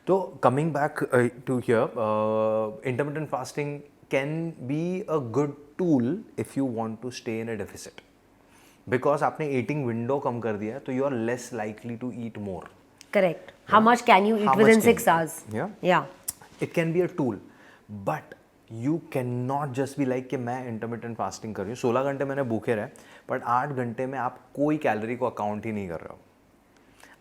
तो coming back to here, intermittent fasting can be a good tool if you want to stay in a deficit, because आपने ईटिंग विंडो कम कर दिया है, तो you are less likely to eat more. Correct. How much can you eat within 6 hours? Yeah. It can be a tool, but you cannot just be like कि मैं intermittent fasting कर रही हूँ, 16 घंटे मैंने भूखे रहे, बट 8 घंटे में आप कोई कैलोरी को अकाउंट ही नहीं कर रहे हो.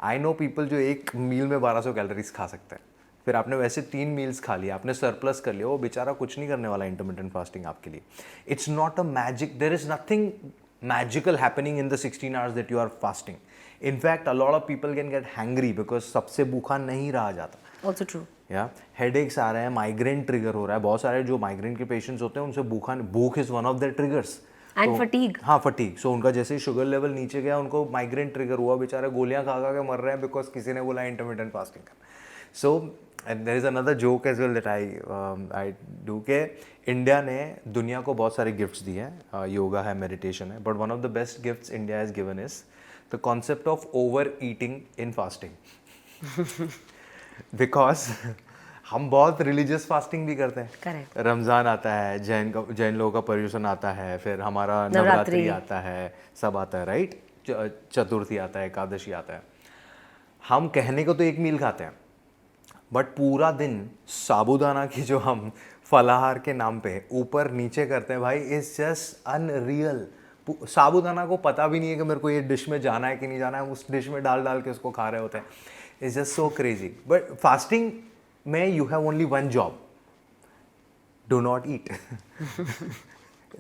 आई नो पीपल जो एक मील में 1200 कैलोरीज खा सकते हैं, फिर आपने वैसे 3 मील्स खा लिया, आपने सरप्लस कर लिया, वो बेचारा कुछ नहीं करने वाला इंटरमिटेंट फास्टिंग आपके लिए. It's not a magic, there is nothing magical happening in the 16 hours that you are fasting. In fact, a lot of people can get hangry because सबसे भूखा नहीं रहा जाता. Also true. हेडेक्स आ रहे हैं, migraine trigger हो रहा है. बहुत सारे जो माइग्रेन के पेशेंट्स होते हैं उनसे भूख is one of the triggers. And fatigue. हाँ, फटीग. सो उनका जैसे ही शुगर लेवल नीचे गया, उनको माइग्रेन ट्रिगर हुआ, बेचारे गोलियां खा खा के मर रहे हैं बिकॉज किसी ने बोला इंटरमिटेंट फास्टिंग करना. So there is another joke as well that I do के इंडिया ने दुनिया को बहुत सारे गिफ्ट्स दिए हैं. योगा है, मेडिटेशन है, but one of the best gifts India has given is the concept of over eating in fasting. Because हम बहुत रिलीजियस फास्टिंग भी करते हैं. Correct. रमज़ान आता है, जैन लोगों का पर्यूषण आता है, फिर हमारा नवरात्रि आता है, सब आता है, राइट. चतुर्थी आता है, एकादशी आता है. हम कहने को तो एक मील खाते हैं, बट पूरा दिन साबूदाना की जो हम फलाहार के नाम पे ऊपर नीचे करते हैं भाई, इज जस्ट अनरियल. साबूदाना को पता भी नहीं है कि मेरे को ये डिश में जाना है कि नहीं जाना है, उस डिश में डाल के उसको खा रहे होते हैं. It's just so crazy. But fasting में you have only one job, do not eat.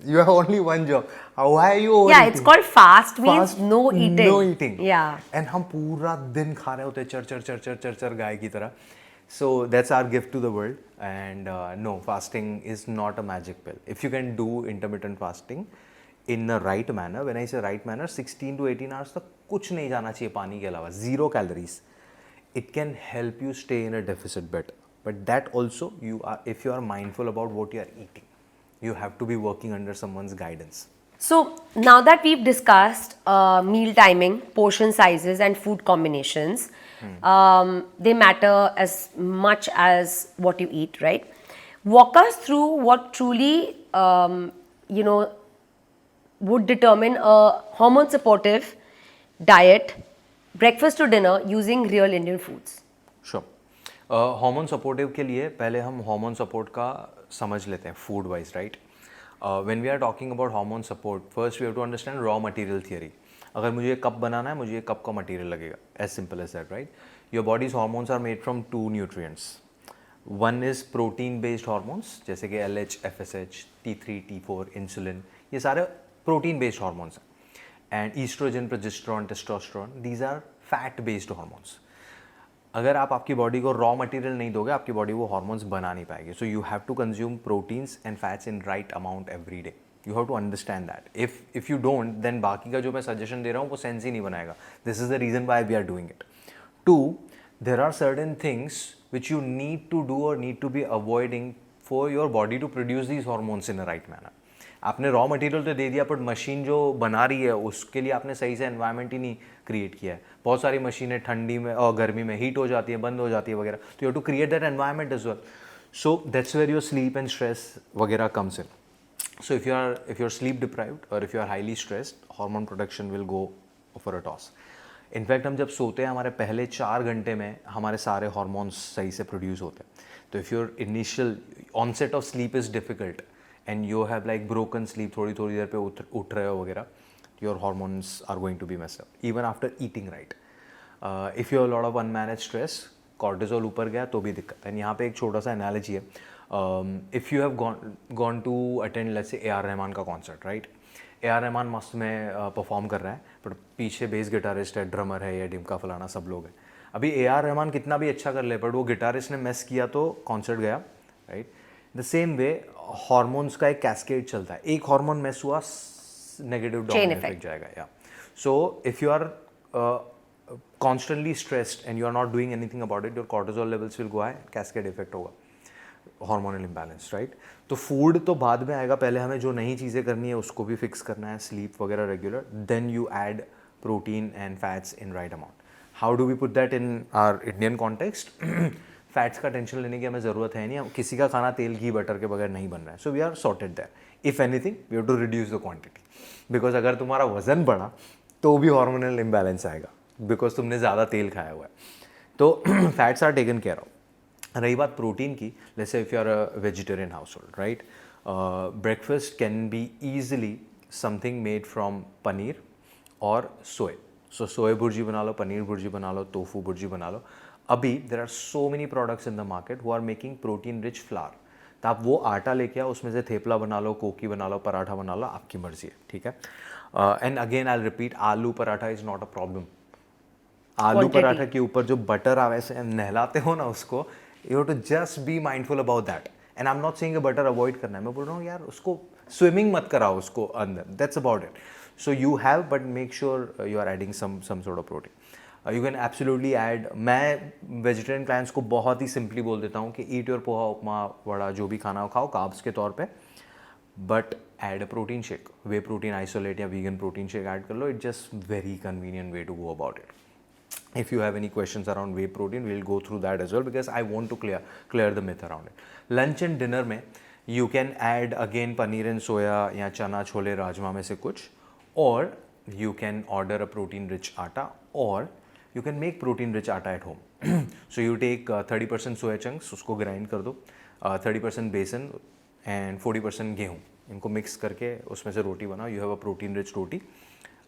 You have only one job. Why are you overeating? Yeah, it's called fast means no eating. No eating. Yeah. And हम पूरा दिन खा रहे होते हैं चर गाय की तरह. So that's our gift to the world. And no, fasting is not a magic pill. If you can do intermittent fasting in the right manner, when I say right manner, 16 to 18 hours तक कुछ नहीं जाना चाहिए पानी के अलावा, 0 calories. It can help you stay in a deficit better. But that also, if you are mindful about what you are eating, you have to be working under someone's guidance. So now that we've discussed meal timing, portion sizes and food combinations, they matter as much as what you eat, right? Walk us through what truly would determine a hormone supportive diet, breakfast to dinner, using real Indian foods? Sure. Hormone supportive के लिए पहले हम hormone support का समझ लेते हैं food wise, right. When we are talking about hormone support, first we have to understand raw material theory. अगर मुझे ये कप बनाना है, मुझे ये कप का मटेरियल लगेगा, as simple as that, right. Your body's hormones are made from 2 nutrients. One is protein based hormones, जैसे कि LH, FSH, T3, T4, insulin, ये सारे प्रोटीन बेस्ड हार्मोन्स हैं. And oestrogen, progesterone, testosterone, these are fat based hormones. अगर आप आपकी body को raw material नहीं दोगे, आपकी बॉडी वो हार्मोन्स बना नहीं पाएगी. So you have to consume proteins and fats in right amount every day. You have to understand that. If you don't, then बाकी का जो मैं सजेशन दे रहा हूँ वो सेंस ही नहीं बनाएगा. This is the reason why we are doing it. 2, there are certain things which you need to do or need to be avoiding for your body to produce these hormones in a right manner. आपने raw material तो दे दिया, but machine जो बना रही है उसके लिए आपने सही से एनवायरनमेंट ही नहीं क्रिएट किया है. बहुत सारी मशीनें ठंडी में और गर्मी में हीट हो जाती है, बंद हो जाती है वगैरह. तो you have to create that environment as well. So that's where your sleep and stress वगैरह comes in. So if you're sleep deprived or if you are highly stressed, hormone production will go for a toss. In fact हम जब सोते हैं, हमारे पहले 4 घंटे में हमारे सारे हार्मोन्स सही से प्रोड्यूस होते हैं. तो if your initial onset of sleep is difficult and you have like broken sleep, थोड़ी थोड़ी देर पे उठ रहे हो वगैरह, your hormones are going to be messed up even after eating, right. If you have lot of unmanaged stress, cortisol ऊपर गया तो भी दिक्कत है. यहाँ पे एक छोटा सा एनालॉजी है. If you have gone to attend let's say AR Rahman का कॉन्सर्ट, राइट. AR रहमान मस्त में परफॉर्म कर रहा है, बट पीछे बेस गिटारिस्ट है, ड्रमर है, या डिमका फलाना सब लोग हैं. अभी AR रहमान कितना भी अच्छा कर ले, बट वो गिटारिस्ट ने मेस किया तो कॉन्सर्ट गया, right. The same way hormones का एक कैस्केड चलता है. एक हार्मोन मेस हुआ, नेगेटिव डोमिनो इफेक्ट जाएगा. या so if you are constantly stressed and you are not doing anything about it, your cortisol levels will go high, cascade effect होगा, hormonal imbalance, right. तो food तो बाद में आएगा, पहले हमें जो नई चीज़ें करनी है उसको भी फिक्स करना है, स्लीप वगैरह regular, then you add protein and fats in right amount. How do we put that in our Indian context? Fats का टेंशन लेने की हमें ज़रूरत है नहीं. किसी का खाना तेल घी बटर के बगैर नहीं बन रहा है. So we are sorted that. If anything we have to reduce the quantity, because अगर तुम्हारा वजन बढ़ा तो भी हार्मोनल इम्बैलेंस आएगा, बिकॉज तुमने ज़्यादा तेल खाया हुआ है. तो fats are taken care of. रही बात प्रोटीन की, let's say if you are a vegetarian household, right, breakfast can be easily something made from paneer और सोए. सो सोए भुर्जी बना लो, पनीर भुर्जी बना लो, टोफू भुर्जी बना लो. अभी there are so many products in the market who are making protein rich flour. तो आप वो आटा लेके आओ, उसमें से थेपला बना लो, कोकी बना लो, पराठा बना लो, आपकी मर्जी है, ठीक है. एंड अगेन आई रिपीट, आलू paratha is not a problem. आलू पराठा के ऊपर जो बटर आप ऐसे नहलाते हो ना उसको, you have to just be mindful about that. And I am not saying butter avoid करना है, मैं बोल रहा हूँ यार उसको स्विमिंग मत कराओ उसको अंदर, that's about it. So you have, but make sure you are adding some sort of protein. You can absolutely add. मैं वेजिटेरियन क्लाइंट्स को बहुत ही सिंपली बोल देता हूँ कि ईट योर पोहा, उपमा, वड़ा, जो भी खाना खाओ कार्ब्स के तौर पे, but add a protein shake. Whey protein isolate या वीगन प्रोटीन शेक ऐड कर लो. It just very convenient way to go about it. If you have any questions around whey protein, we'll go through that as well, because I want to clear the myth around it. Lunch and dinner में you can add again paneer and soya या चना छोले राजमा में से कुछ, or you can order a protein rich आटा, or you can make protein rich आटा at home. So you take 30% soya chunks, उसको grind कर दो, 30% बेसन and 40% गेहूँ, इनको मिक्स करके उसमें से रोटी बनाओ. You have a protein rich रोटी.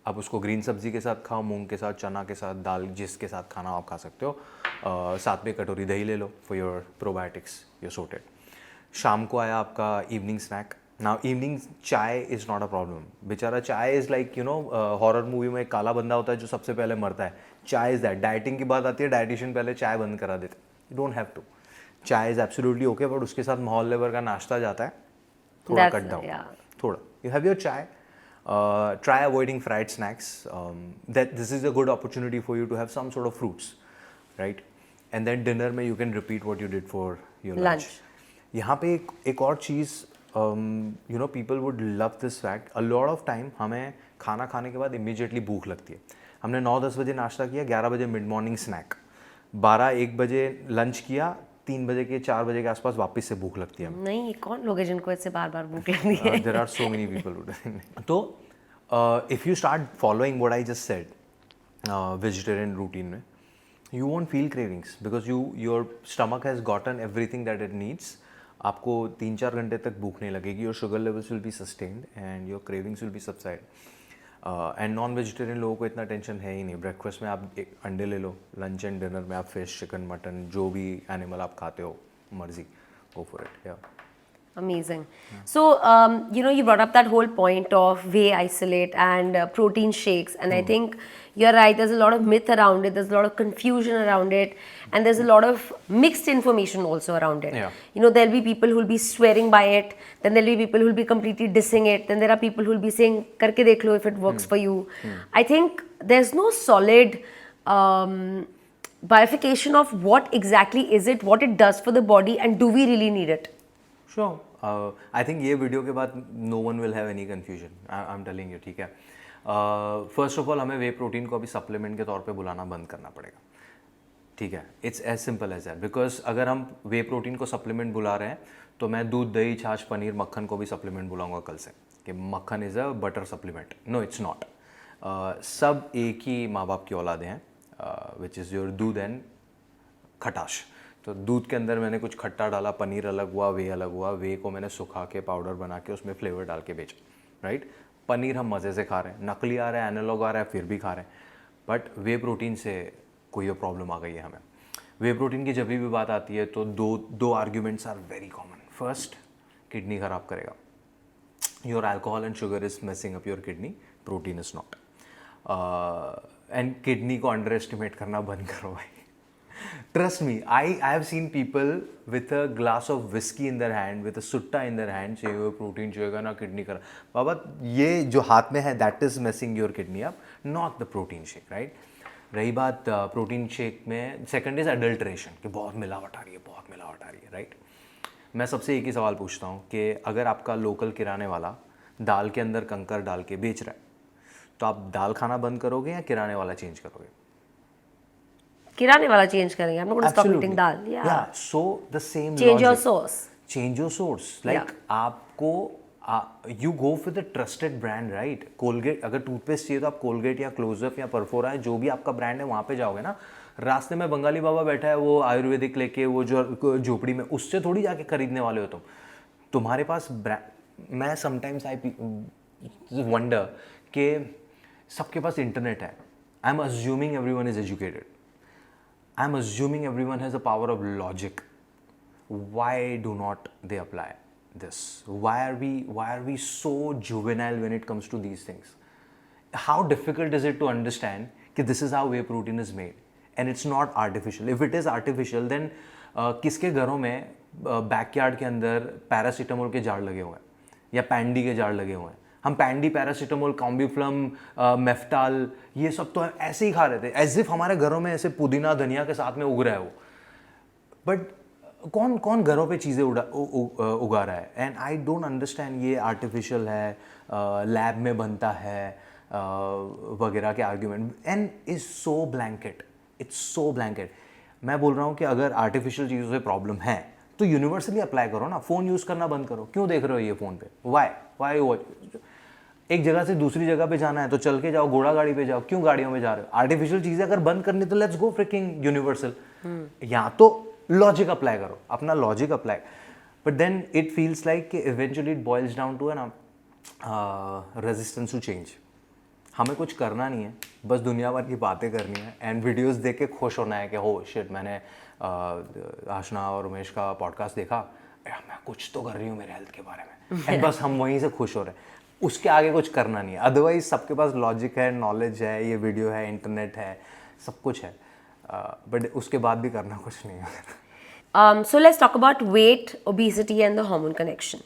आप उसको ग्रीन सब्जी के साथ खाओ, मूंग के साथ, चना के साथ, दाल जिसके साथ खाना आप खा सकते हो. साथ में कटोरी दही ले लो for your probiotics, you're sorted. शाम को आया आपका evening snack. Now evening chai is not a problem. बेचारा chai is like, you know, horror movie में एक काला बंदा होता है जो सबसे पहले मरता है. चाय इज़ दैट. डाइटिंग की बात आती है, डाइटिशियन पहले चाय बंद करा देते. You don't have to. Chai is absolutely okay, but उसके साथ मोहल्ले भर का नाश्ता जाता है, थोड़ा कट डाउन, थोड़ा. You have your chai. Try avoiding fried snacks. That this is a good opportunity for you to have some sort of fruits, right? And then dinner में you can repeat what you did for your lunch. यहाँ पे एक और चीज़, you know, people would love this fact. A lot of time हमें खाना खाने के बाद immediately भूख लगती है. हमने 9-10 बजे नाश्ता किया, 11 बजे मिड मॉर्निंग स्नैक, 12-1 बजे लंच किया, 3 बजे के 4 बजे के आसपास वापस से भूख लगती है. नहीं, ये कौन लोग हैं जिनको इससे बार बार भूख लगती है? There are so many people who do. तो if you start following what I just said, vegetarian routine में, you won't feel cravings because your stomach has gotten everything that it needs. आपको 3-4 घंटे तक भूख नहीं लगेगी. Your sugar levels will be sustained and your cravings will be subside. And non vegetarian लोगों को इतना टेंशन है ही नहीं. ब्रेकफास्ट में आप एक अंडे ले लो, लंच एंड डिनर में आप फिश, चिकन, मटन, जो भी एनिमल आप खाते हो मर्जी, गो फॉर इट. या Amazing. So, you brought up that whole point of whey isolate and protein shakes, and I think you're right. There's a lot of myth around it. There's a lot of confusion around it, and there's a lot of mixed information also around it. Yeah. There'll be people who'll be swearing by it. Then there'll be people who'll be completely dissing it. Then there are people who'll be saying, "Karke dekh lo if it works for you." I think there's no solid bifurcation of what exactly is it, what it does for the body, and do we really need it? Sure. I think ये video के बाद no one will have any confusion. I'm telling you, ठीक है. First of all, हमें वे protein को अभी supplement के तौर पे बुलाना बंद करना पड़ेगा, ठीक है. It's as simple as that. Because अगर हम वे प्रोटीन को सप्लीमेंट बुला रहे हैं तो मैं दूध, दही, छाछ, पनीर, मक्खन को भी सप्लीमेंट बुलाऊंगा कल से कि makkhan is a butter supplement. No, it's not. सब एक ही माँ बाप की औलादे हैं, which is your doodh and khatash. तो दूध के अंदर मैंने कुछ खट्टा डाला, पनीर अलग हुआ, वे अलग हुआ. वे को मैंने सुखा के पाउडर बना के उसमें फ्लेवर डाल के बेचा, राइट. पनीर हम मज़े से खा रहे हैं, नकली आ रहा है, एनालॉग आ रहा है, फिर भी खा रहे हैं. बट वे प्रोटीन से कोई प्रॉब्लम आ गई है हमें. वे प्रोटीन की जब भी बात आती है तो दो arguments are very common. First, kidney ख़राब करेगा. Your alcohol and sugar is messing up your kidney, protein is not. And kidney को अंडर एस्टिमेट करना बंद करो भाई. Trust me, I have seen people with a glass of whiskey in their hand, with a sutta in their hand, say वो protein चाहिएगा ना kidney करा. बाबा ये जो हाथ में है that is messing your kidney up, not the protein shake, right? रही बात प्रोटीन शेक में, सेकंड इज अडल्ट्रेशन कि बहुत मिलावट आ रही है, बहुत मिलावट आ रही है, राइट. मैं सबसे एक ही सवाल पूछता हूँ कि अगर आपका लोकल किराने वाला दाल के अंदर कंकर डाल के बेच रहा है तो आप दाल खाना बंद करोगे या किराने वाला चेंज करोगे? किराने वाला चेंज करेंगे. I'm not going to stop eating dal. Yeah. So the same Change your logic. source. Change your source. Like आपको you go for the trusted brand, right? Colgate, अगर टूथपेस्ट चाहिए तो आप Colgate या Close-Up या Perfora है, जो भी आपका ब्रांड है वहाँ पे जाओगे ना. रास्ते में बंगाली बाबा बैठा है, वो आयुर्वेदिक लेके, वो जो झोपड़ी में, उससे थोड़ी जाके खरीदने वाले हो तुम. तुम्हारे पास ब्रांड. मैं समटाइम्स आई वंडर कि सबके पास इंटरनेट है. I am assuming everyone is educated. I'm assuming everyone has a power of logic. Why do not they apply this? Why are we so juvenile when it comes to these things? How difficult is it to understand that this is how whey protein is made and it's not artificial? If it is artificial, then किसके घरों में backyard के अंदर paracetamol के jar लगे हुए हैं या पैंडी के जार लगे हुए हैं? हम पैंडी, पैरासीटामोल, कॉम्बीफ्लम, मेफ्टाल, ये सब तो ऐसे ही खा रहे थे एज इफ हमारे घरों में ऐसे पुदीना, धनिया के साथ में उग रहा है वो. बट कौन घरों पे चीज़ें उगा रहा है? And I don't understand. ये आर्टिफिशियल है, लैब में बनता है वगैरह के argument, and is so blanket. It's so blanket. मैं बोल रहा हूँ कि अगर आर्टिफिशियल चीज़ों से प्रॉब्लम है तो यूनिवर्सली अप्लाई करो ना. फ़ोन यूज़ करना बंद करो. क्यों देख रहे हो ये फ़ोन पे? वाई एक जगह से दूसरी जगह पे जाना है तो चल के जाओ, घोड़ा गाड़ी पे जाओ. क्यों गाड़ियों में जा रहे हो? आर्टिफिशियल चीज़ें अगर बंद करनी तो लेट्स गो फ्रिकिंग यूनिवर्सल. यहाँ तो लॉजिक अप्लाई करो, अपना logic apply. But then it feels like कि eventually it boils down to ना रेजिस्टेंस टू चेंज. हमें कुछ करना नहीं है, बस दुनिया भर की बातें करनी है एंड वीडियोस देख के खुश होना है कि हो शिट, मैंने आशना और उमेश का पॉडकास्ट देखा, मैं कुछ तो कर रही हूँ मेरे हेल्थ के बारे में, एंड बस हम वहीं से खुश हो रहे हैं. उसके आगे कुछ करना नहीं है. अदरवाइज सबके पास लॉजिक है, नॉलेज है, ये वीडियो है, इंटरनेट है, सब कुछ है, बट उसके बाद भी करना कुछ नहीं है. So let's talk about weight, obesity and the hormone connection.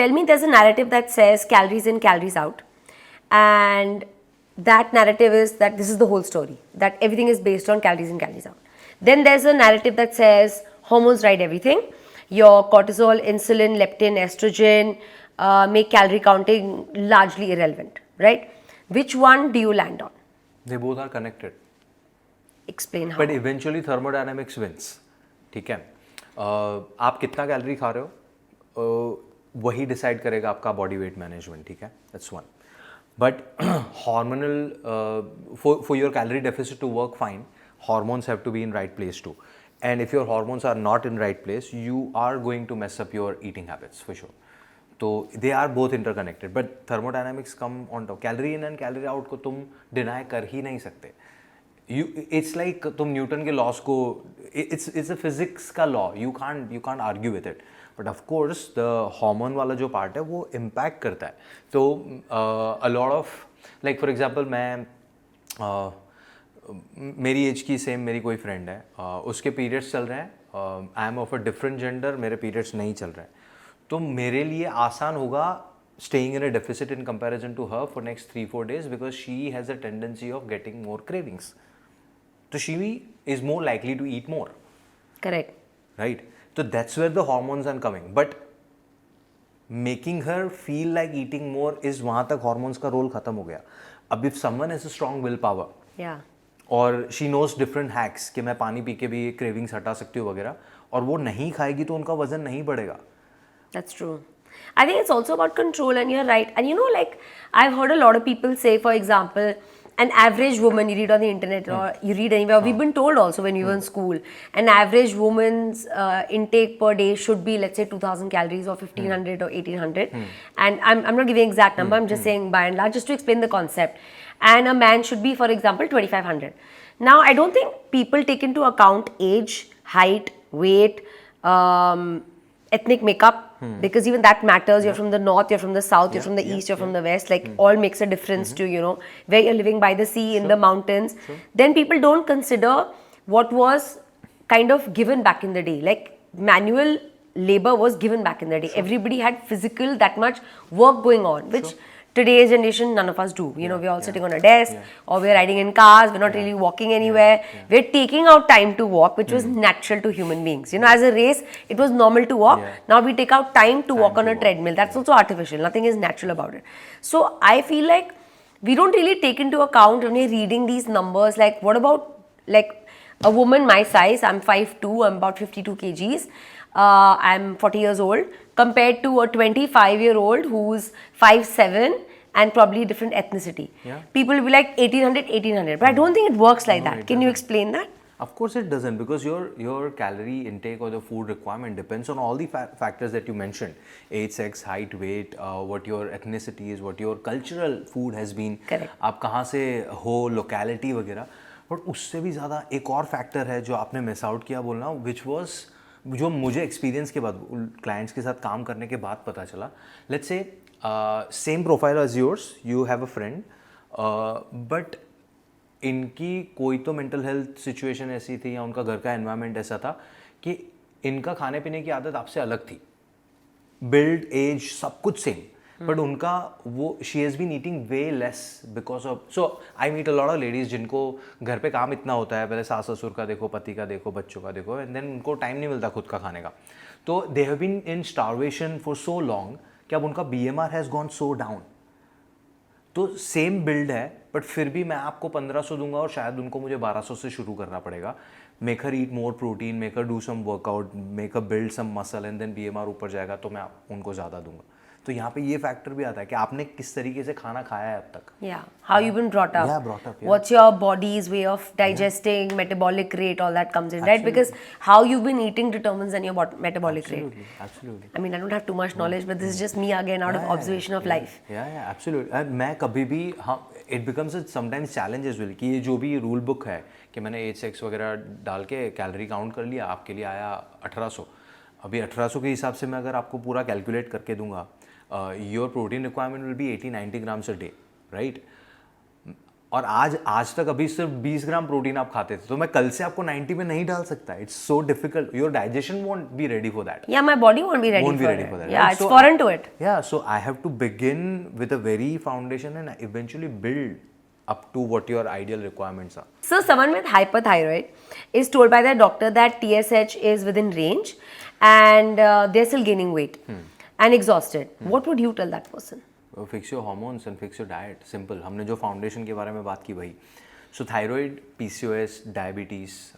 Tell me, there's a narrative that says calories in, calories out, and that narrative is that this is the whole story, that everything is based on calories in, calories out. Then there's a narrative that says hormones ride everything. Your cortisol, insulin, leptin, estrogen make calorie counting largely irrelevant, right? Which one do you land on? They both are connected. Explain how. But eventually thermodynamics wins. ठीक है. आप कितना calorie खा रहे हो वही decide करेगा आपका बॉडी वेट मैनेजमेंट, ठीक है, that's one. But hormonal, for your calorie deficit to work fine, hormones have to be in right place too. And if your hormones are not in right place, you are going to mess up your eating habits for sure. So they are both interconnected. But thermodynamics come on top. Calorie in and calorie out को तुम deny कर ही नहीं सकते. It's like तुम Newton के loss को, it's a physics का law. You can't argue with it. But of course the hormone वाला जो पार्ट है वो इम्पैक्ट करता है. तो अ lot of like for example मैं मेरी एज की सेम मेरी कोई फ्रेंड है, उसके पीरियड्स चल रहे हैं, I am of a different gender, मेरे पीरियड्स नहीं चल रहे हैं, तो मेरे लिए आसान होगा staying in a deficit in comparison to her for next 3-4 days because she has a tendency of getting more cravings. So she is more likely to eat more. Correct. Right? So that's where the hormones are coming. But making her feel like eating more is वहाँ तक hormones का role खत्म हो गया. अब if someone has a strong willpower, Yeah. और she knows different hacks कि मैं पानी पी के भी cravings हटा सकती हूँ वगैरह, और वो नहीं खाएगी तो उनका वजन नहीं बढ़ेगा. That's true. I think it's also about control, and you're right. And you know, like, I've heard a lot of people say, for example, an average woman, you read on the internet or you read anywhere, we've been told also when we were in school, an average woman's intake per day should be, let's say, 2000 calories or 1500 or 1800. And I'm not giving exact number, I'm just saying by and large, just to explain the concept. And a man should be, for example, 2500. Now, I don't think people take into account age, height, weight, ethnic makeup, because even that matters. You're from the north, you're from the south, you're from the east, you're from the west, like all makes a difference to, you know, where you're living by the sea, in the mountains. Then people don't consider what was kind of given back in the day. Like manual labor was given back in the day. Everybody had physical, that much work going on, which today's generation, none of us do. You know, we're all sitting on a desk, or we're riding in cars, we're not really walking anywhere. We're taking out time to walk, which was natural to human beings. You know, as a race, it was normal to walk. Now we take out time to walk on a treadmill. That's also artificial. Nothing is natural about it. So I feel like we don't really take into account when we're reading these numbers. Like, what about like a woman my size? I'm 5'2", I'm about 52 kgs. I'm 40 years old, compared to a 25-year-old who's 5'7" and probably different ethnicity. People will be like 1800, but I don't think it works like that. Can you explain that? Of course it doesn't, because your calorie intake or the food requirement depends on all the factors that you mentioned: age, sex, height, weight, what your ethnicity is, what your cultural food has been. Correct. आप कहाँ से हो, locality वगैरह. But उससे भी ज़्यादा एक और फैक्टर है जो आपने मिस आउट किया बोलना, विच वॉज, जो मुझे एक्सपीरियंस के बाद, क्लाइंट्स के साथ काम करने के बाद पता चला. Let's say same profile as yours, you have a friend, but इनकी कोई तो मेंटल हेल्थ सिचुएशन ऐसी थी या उनका घर का एनवायरनमेंट ऐसा था कि इनका खाने पीने की आदत आपसे अलग थी, बिल्ड, एज, सब कुछ सेम, बट उनका वो, she has been eating way less because of. So I meet a lot of ladies जिनको घर पे काम इतना होता है, पहले सास ससुर का देखो, पति का देखो, बच्चों का देखो, एंड देन उनको टाइम नहीं मिलता खुद का खाने का. तो they have been in starvation for so long कि अब उनका BMR has gone so down. तो सेम बिल्ड है, बट फिर भी मैं आपको 1500 दूंगा और शायद उनको मुझे 1200 से शुरू करना पड़ेगा. Make her eat more protein, make her do some workout, make her build some muscle, and then BMR ऊपर जाएगा तो मैं उनको ज़्यादा दूंगा. तो यहाँ पे ये फैक्टर भी आता है कि आपने किस तरीके से खाना खाया है अब तक. Yeah, how you've been brought up. Yeah, brought up, yeah. What's your body's way of digesting, metabolic rate, all that comes in, right? Because how you've been eating determines then your metabolic rate. Absolutely. I mean, I don't have too much knowledge, but this is just me again out of observation of life. Yeah, absolutely. And मैं कभी भी, हाँ, it becomes a sometimes challenge as well कि ये जो भी rule book है कि मैंने एज, सेक्स वगैरह डाल के कैलोरी काउंट कर लिया, आपके लिए आया 1800. अभी 1800 के हिसाब से मैं अगर आपको पूरा कैलकुलेट करके दूंगा, your protein requirement will be 80-90 grams a day, right? और आज तक अभी सिर्फ 20 ग्राम प्रोटीन आप खाते थे, तो मैं कल से आपको 90 में नहीं डाल सकता. It's so difficult. Your digestion won't be ready for that. Yeah, my body won't be ready Won't be for ready it. for that, Yeah, right? it's So foreign to it. Yeah, so I have to begin with a very foundation and eventually build up to what your ideal requirements are. So someone with hyperthyroid is told by their doctor that TSH is within range and they're still gaining weight and exhausted. What would you tell that person? Fix your hormones and fix your diet. Simple. हमने जो foundation के बारे में बात की वही. So thyroid, PCOS, diabetes,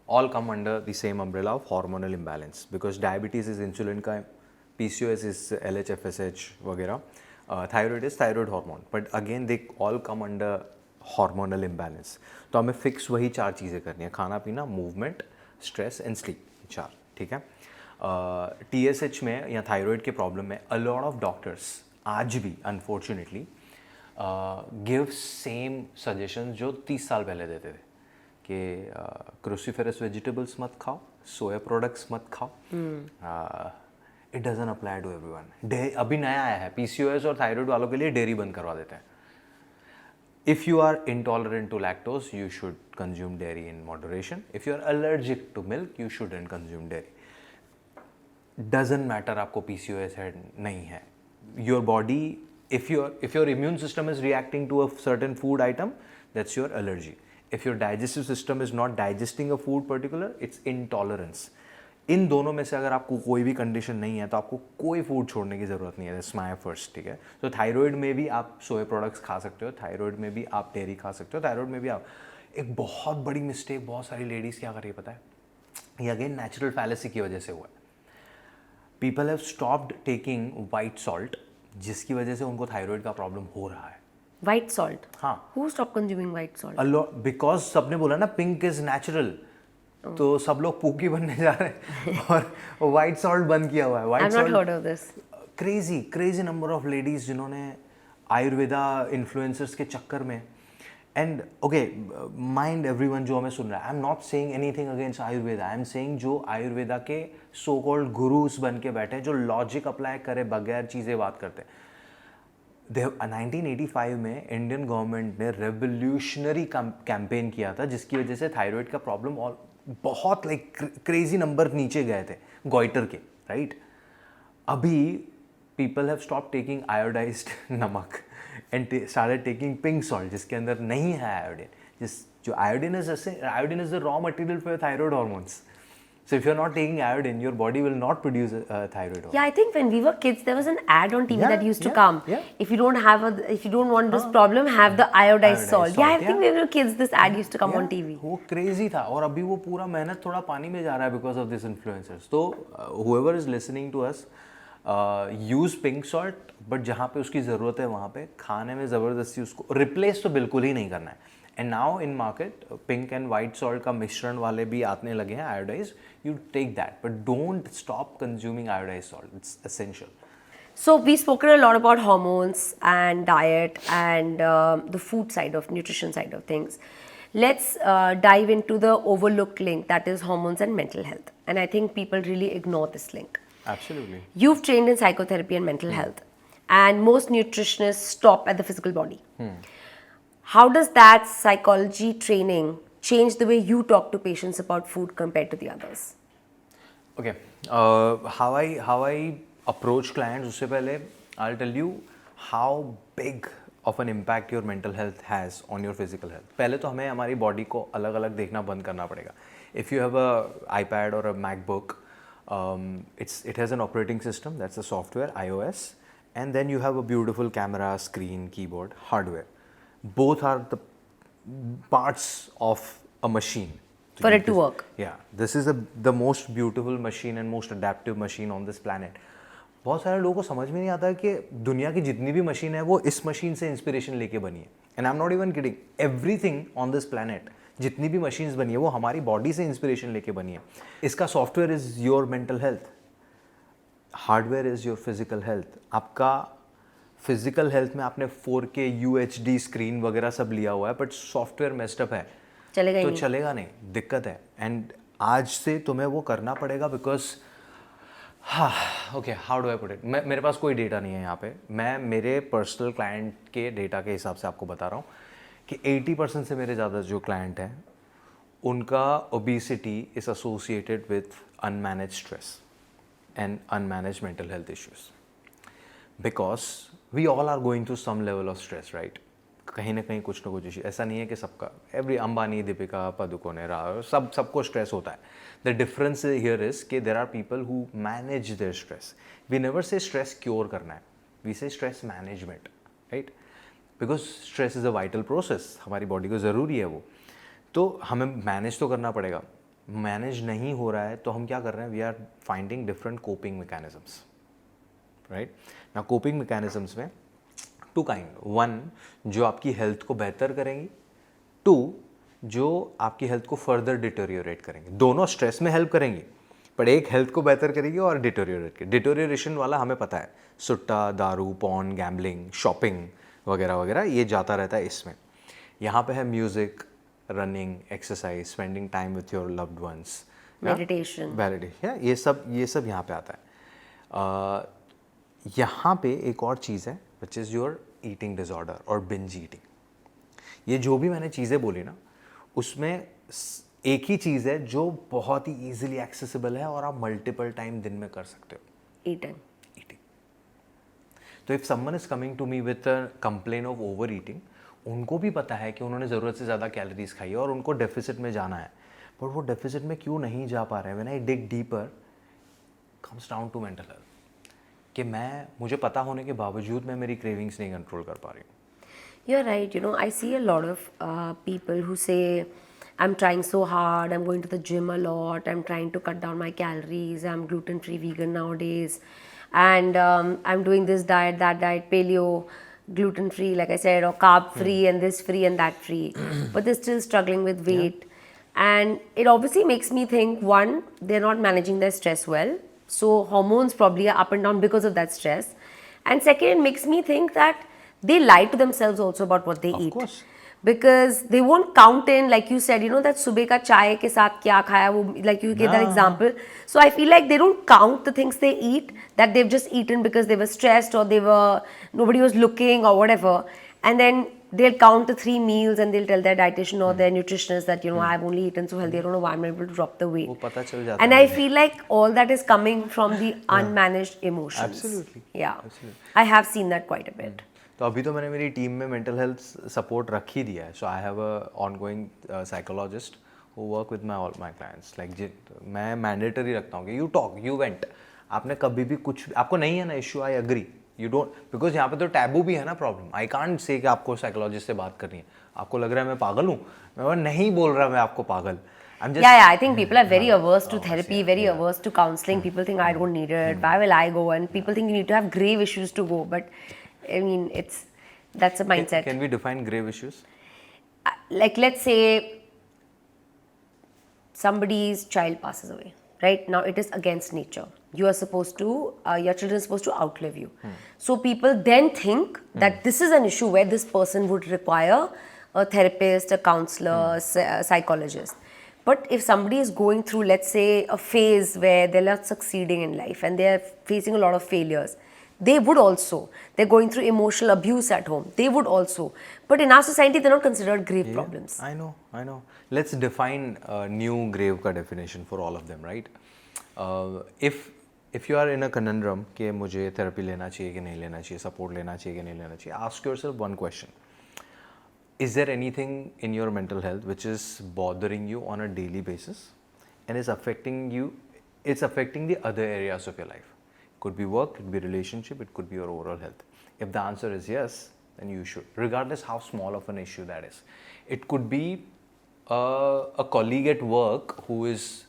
all come under the same umbrella of hormonal imbalance, because diabetes is insulin का, PCOS is LH, FSH वगैरह, thyroid is thyroid hormone, but again they all come under hormonal imbalance. तो हमें fix वही 4 चीज़ें करनी है, खाना पीना, मूवमेंट, स्ट्रेस एंड स्लीप, 4, ठीक है. TSH में या थायराइड के प्रॉब्लम में a lot of doctors आज भी अनफॉर्चुनेटली गिव सेम सजेशन जो 30 साल पहले देते थे कि क्रूसीफेरस वेजिटेबल्स मत खाओ, सोया प्रोडक्ट्स मत खाओ. It doesn't apply to everyone. अभी नया आया है, PCOS और थायराइड वालों के लिए डेयरी बंद करवा देते हैं. If you are intolerant to lactose, you should consume dairy in moderation. If you are allergic to milk, you shouldn't consume dairy. Doesn't matter आपको PCOS है नहीं है. Your body, if your immune system is reacting to a certain food item, that's your allergy. If your digestive system is not digesting a food particular, it's intolerance. इन दोनों में से अगर आपको कोई भी कंडीशन नहीं है तो आपको कोई फूड छोड़ने की ज़रूरत नहीं है. दैट्स माय फर्स्ट, ठीक है. तो थायराइड में भी आप सोया प्रोडक्ट्स खा सकते हो, थायराइड में भी आप डेयरी खा सकते हो, थायराइड में भी आप. एक बहुत बड़ी मिस्टेक बहुत सारी लेडीज़ क्या कर रही है पता है, ये अगेन नेचुरल फैलेसी की वजह से हुआ है. People have stopped taking white salt, जिसकी वजह से उनको थायराइड का प्रॉब्लम हो रहा है. White salt? हाँ. Who stopped consuming white salt? Because सबने बोला ना पिंक इज नेचुरल, तो सब लोग पूकी बनने जा रहे हैं और व्हाइट सॉल्ट बंद किया हुआ है. White I've not heard of this. Crazy number of ladies जिन्होंने आयुर्वेदा इन्फ्लुएंसर्स के चक्कर में. एंड ओके, माइंड एवरीवन जो हमें सुन रहा है, I am not saying anything against Ayurveda. I am saying जो आयुर्वेदा के सो कॉल्ड गुरुज बन के बैठे हैं, जो लॉजिक अप्लाई करे बगैर चीज़ें बात करते हैं. 1985 में इंडियन गवर्नमेंट ने रेवोल्यूशनरी कैंपेन किया था, जिसकी वजह से थायराइड का प्रॉब्लम और बहुत लाइक क्रेजी नंबर नीचे गए थे गॉइटर के, राइट. अभी people have stop taking iodised namak and started taking pink salt, जिसके अंदर नहीं है आयोडीन. जो iodine is the raw material for thyroid hormones. So if you're not taking iodine, your body will not produce thyroid hormone. Yeah, I think when we were kids, there was an ad on TV that used to come. Yeah. If you don't want this problem, have the iodized salt. Yeah, I think when we were kids, this ad used to come on TV. वो crazy था, और अभी वो पूरा मेहनत थोड़ा पानी में जा रहा है because of this influencers. तो whoever is listening to us, use pink salt, but जहाँ पे उसकी ज़रूरत है वहाँ पे खाने में ज़बरदस्ती उसको replace तो बिल्कुल ही नहीं करना है. And now in market pink and white salt का मिश्रण वाले भी आने लगे हैं, iodise. You take that, but don't stop consuming iodise salt. It's essential. So we've spoken a lot about hormones and diet and the food side of nutrition side of things. Let's dive into the overlooked link, that is hormones and mental health. And I think people really ignore this link. Absolutely. You've trained in psychotherapy and mental health, and most nutritionists stop at the physical body. How does that psychology training change the way you talk to patients about food compared to the others? Okay, how I approach clients, उससे पहले I'll tell you how big of an impact your mental health has on your physical health. पहले तो हमें हमारी body को अलग अलग देखना बंद करना पड़ेगा. If you have a iPad or a MacBook, it has an operating system, that's a software, iOS, and then you have a beautiful camera, screen, keyboard, hardware. Both are the parts of a machine. For it to work. Yeah, this is the most beautiful machine and most adaptive machine on this planet. बहुत सारे लोगों को समझ में नहीं आता कि दुनिया की जितनी भी मशीन है वो इस मशीन से इंस्पिरेशन लेके बनी है. And I am not even kidding. Everything on this planet, जितनी भी मशीन्स बनी है वो हमारी बॉडी से इंस्पिरेशन लेके बनी है. इसका software is your mental health, hardware is your physical health. आपका फिजिकल हेल्थ में आपने 4K UHD स्क्रीन वगैरह सब लिया हुआ है, बट सॉफ्टवेयर मेस्टअप है तो चलेगा नहीं, दिक्कत है. एंड आज से तुम्हें वो करना पड़ेगा because okay, how do I put it. मेरे पास कोई डेटा नहीं है यहाँ पे. मैं मेरे पर्सनल क्लाइंट के डेटा के हिसाब से आपको बता रहा हूँ कि 80% से मेरे ज़्यादा जो क्लाइंट हैं उनका obesity is associated with unmanaged stress and unmanaged mental health issues. Because we all are going through some level of stress, right. कहीं ना कहीं कुछ ना कुछ इशू. ऐसा नहीं है कि सबका, एवरी अंबानी, दीपिका पादुकोण, सबको स्ट्रेस होता है. द डिफरेंस हियर इज कि there are people who manage their stress. We never say stress cure करना है, we say stress management, right. Because stress is a vital process, हमारी बॉडी को ज़रूरी है वो, तो हमें मैनेज तो करना पड़ेगा. मैनेज नहीं हो रहा है तो हम क्या कर रहे हैं, we are finding different coping mechanisms, right. ना कोपिंग मैकेनिज्म्स में टू काइंड, वन जो आपकी हेल्थ को बेहतर करेंगी, टू जो आपकी हेल्थ को फर्दर डिटोरियोरेट करेंगे. दोनों स्ट्रेस में हेल्प करेंगी, पर एक हेल्थ को बेहतर करेगी और डिटोरियोरेशन वाला हमें पता है, सुट्टा, दारू, पॉर्न, गैम्बलिंग, शॉपिंग वगैरह वगैरह, ये जाता रहता है इसमें. यहाँ पे है music, running, exercise, spending time with your loved ones, meditation, ये सब यहाँ पे आता है. यहाँ पे एक और चीज़ है विच इज़ योर ईटिंग डिसऑर्डर और बिंज ईटिंग. ये जो भी मैंने चीज़ें बोली ना, उसमें एक ही चीज़ है जो बहुत ही ईजिली एक्सेसिबल है और आप मल्टीपल टाइम दिन में कर सकते हो, ईटिंग. तो if someone is coming to me with a complain of overeating, उनको भी पता है कि उन्होंने ज़रूरत से ज़्यादा कैलोरीज खाई है और उनको डेफिसिट में जाना है, पर वो डेफिसिट में क्यों नहीं जा पा रहे हैं. When I dig deeper, comes down to mental health, कि मुझे पता होने के बावजूद मैं मेरी क्रेविंग्स नहीं कंट्रोल कर पा रही हूँ. You're right. You know, I see a lot of people who say, I'm trying so hard, I'm going to the gym a lot, I'm trying to cut down my calories, I'm gluten free vegan nowadays, and I'm doing this diet, that diet, paleo, gluten free, like I said, or carb free, and this free and that free, but they're still struggling with weight. And it obviously makes me think, one, they're not managing their stress well, so hormones probably are up and down because of that stress. And second, it makes me think that they lie to themselves also about what they eat. course. Because they won't count in, like you said, you know, that subah ka chai ke saath kya khaya, wo, like you gave that example. So I feel like they don't count the things they eat, that they've just eaten because they were stressed or nobody was looking or whatever. And then they'll count the 3 meals and they'll tell their dietitian or their nutritionist that, you know, I've only eaten so healthy, I don't know why I'm able to drop the weight. वो पता चल जाता And है I feel like all that is coming from the unmanaged emotions. Absolutely. Yeah. Absolutely. I have seen that quite a bit. तो अभी तो मैंने मेरी टीम में मेंटल हेल्थ सपोर्ट रख ही दिया है. So I have a ongoing psychologist who work with all my clients. Like मैं मैंडेटरी रखता हूँ कि यू टॉक, यू वेंट. आपने कभी भी कुछ, आपको नहीं है ना issue, I agree, you don't, because यहाँ पे तो टैबू भी है ना प्रॉब्लम. आई कांट से कि आपको साइकोलॉजिस्ट से बात करनी है. आपको लग रहा है मैं पागल हूँ, मैं नहीं बोल रहा मैं आपको पागल. I'm just, yeah, I think people are very averse to therapy, very averse to counseling. People think I don't need it. Why will I go? And people think you need to have grave issues to go. But I mean, that's a mindset. Can we define grave issues? Like, let's say somebody's child passes away. Right now, it is against nature. You are supposed to, your children are supposed to outlive you. So people then think that this is an issue where this person would require a therapist, a counselor, a psychologist. But if somebody is going through, let's say, a phase where they're not succeeding in life and they're facing a lot of failures, they're going through emotional abuse at home, they would also. But in our society, they're not considered grave problems. I know. Let's define a new grave ka definition for all of them, right? If you are in a conundrum कि मुझे therapy लेना चाहिए कि नहीं लेना चाहिए, support लेना चाहिए कि नहीं लेना चाहिए, ask yourself one question. Is there anything in your mental health which is bothering you on a daily basis and is affecting you, it's affecting the other areas of your life? It could be work, it could be relationship, it could be your overall health. If the answer is yes, then you should, regardless how small of an issue that is. It could be a colleague at work whose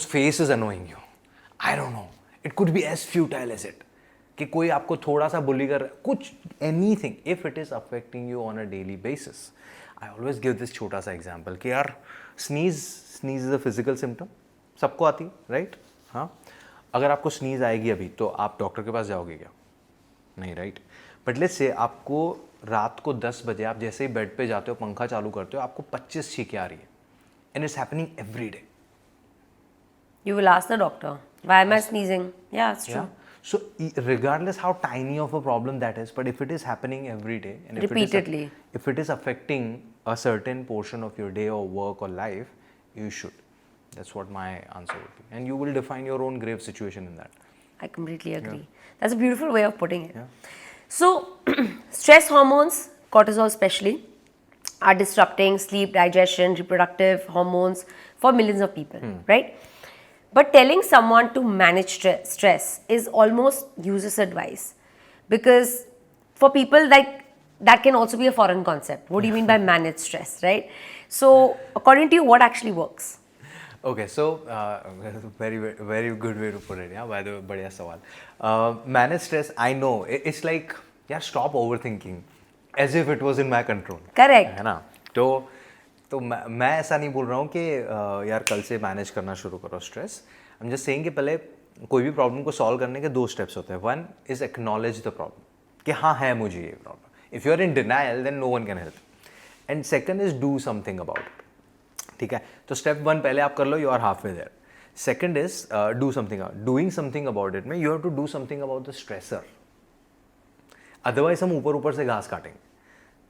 face is annoying you. I don't know. It could be as futile as it. कि कोई आपको थोड़ा सा बुली कर कुछ, anything, if it is affecting you on a daily basis. I always give this छोटा सा example कि यार sneeze is a physical symptom, सबको आती है, राइट? हाँ, अगर आपको स्नीज आएगी अभी तो आप डॉक्टर के पास जाओगे क्या? नहीं, राइट? बट लेट्स से आपको रात को 10 बजे आप जैसे ही बेड पे जाते हो, पंखा चालू करते हो, आपको 25 छींकें आ रही है and it's happening every day. You will ask the doctor, why am I sneezing? Yeah, it's true. Yeah. So regardless how tiny of a problem that is, but if it is happening every day and repeatedly, if it is affecting a certain portion of your day or work or life, you should. That's what my answer would be. And you will define your own grave situation in that. I completely agree. That's a beautiful way of putting it. Yeah. So, stress hormones, cortisol especially, are disrupting sleep, digestion, reproductive hormones for millions of people, right? But telling someone to manage stress is almost useless advice, because for people like that can also be a foreign concept. What do you mean by manage stress, right? So according to you, what actually works? Okay, so very good way to put it. Yeah, by the way, बढ़िया सवाल. Manage stress. I know it's like यार stop overthinking, as if it was in my control. Correct. है ना? तो मैं ऐसा नहीं बोल रहा हूँ कि यार कल से मैनेज करना शुरू करो stress. I am just saying कि पहले कोई भी प्रॉब्लम को सॉल्व करने के 2 स्टेप्स होते हैं. One is acknowledge the problem कि हाँ है मुझे ये problem. If you are in denial then no one can help. And second is do something about it. ठीक है, तो स्टेप 1 पहले आप कर लो, you are half way there. Second is do something. Doing something about it में you have to do something about the stressor. Otherwise हम ऊपर से घास काटेंगे,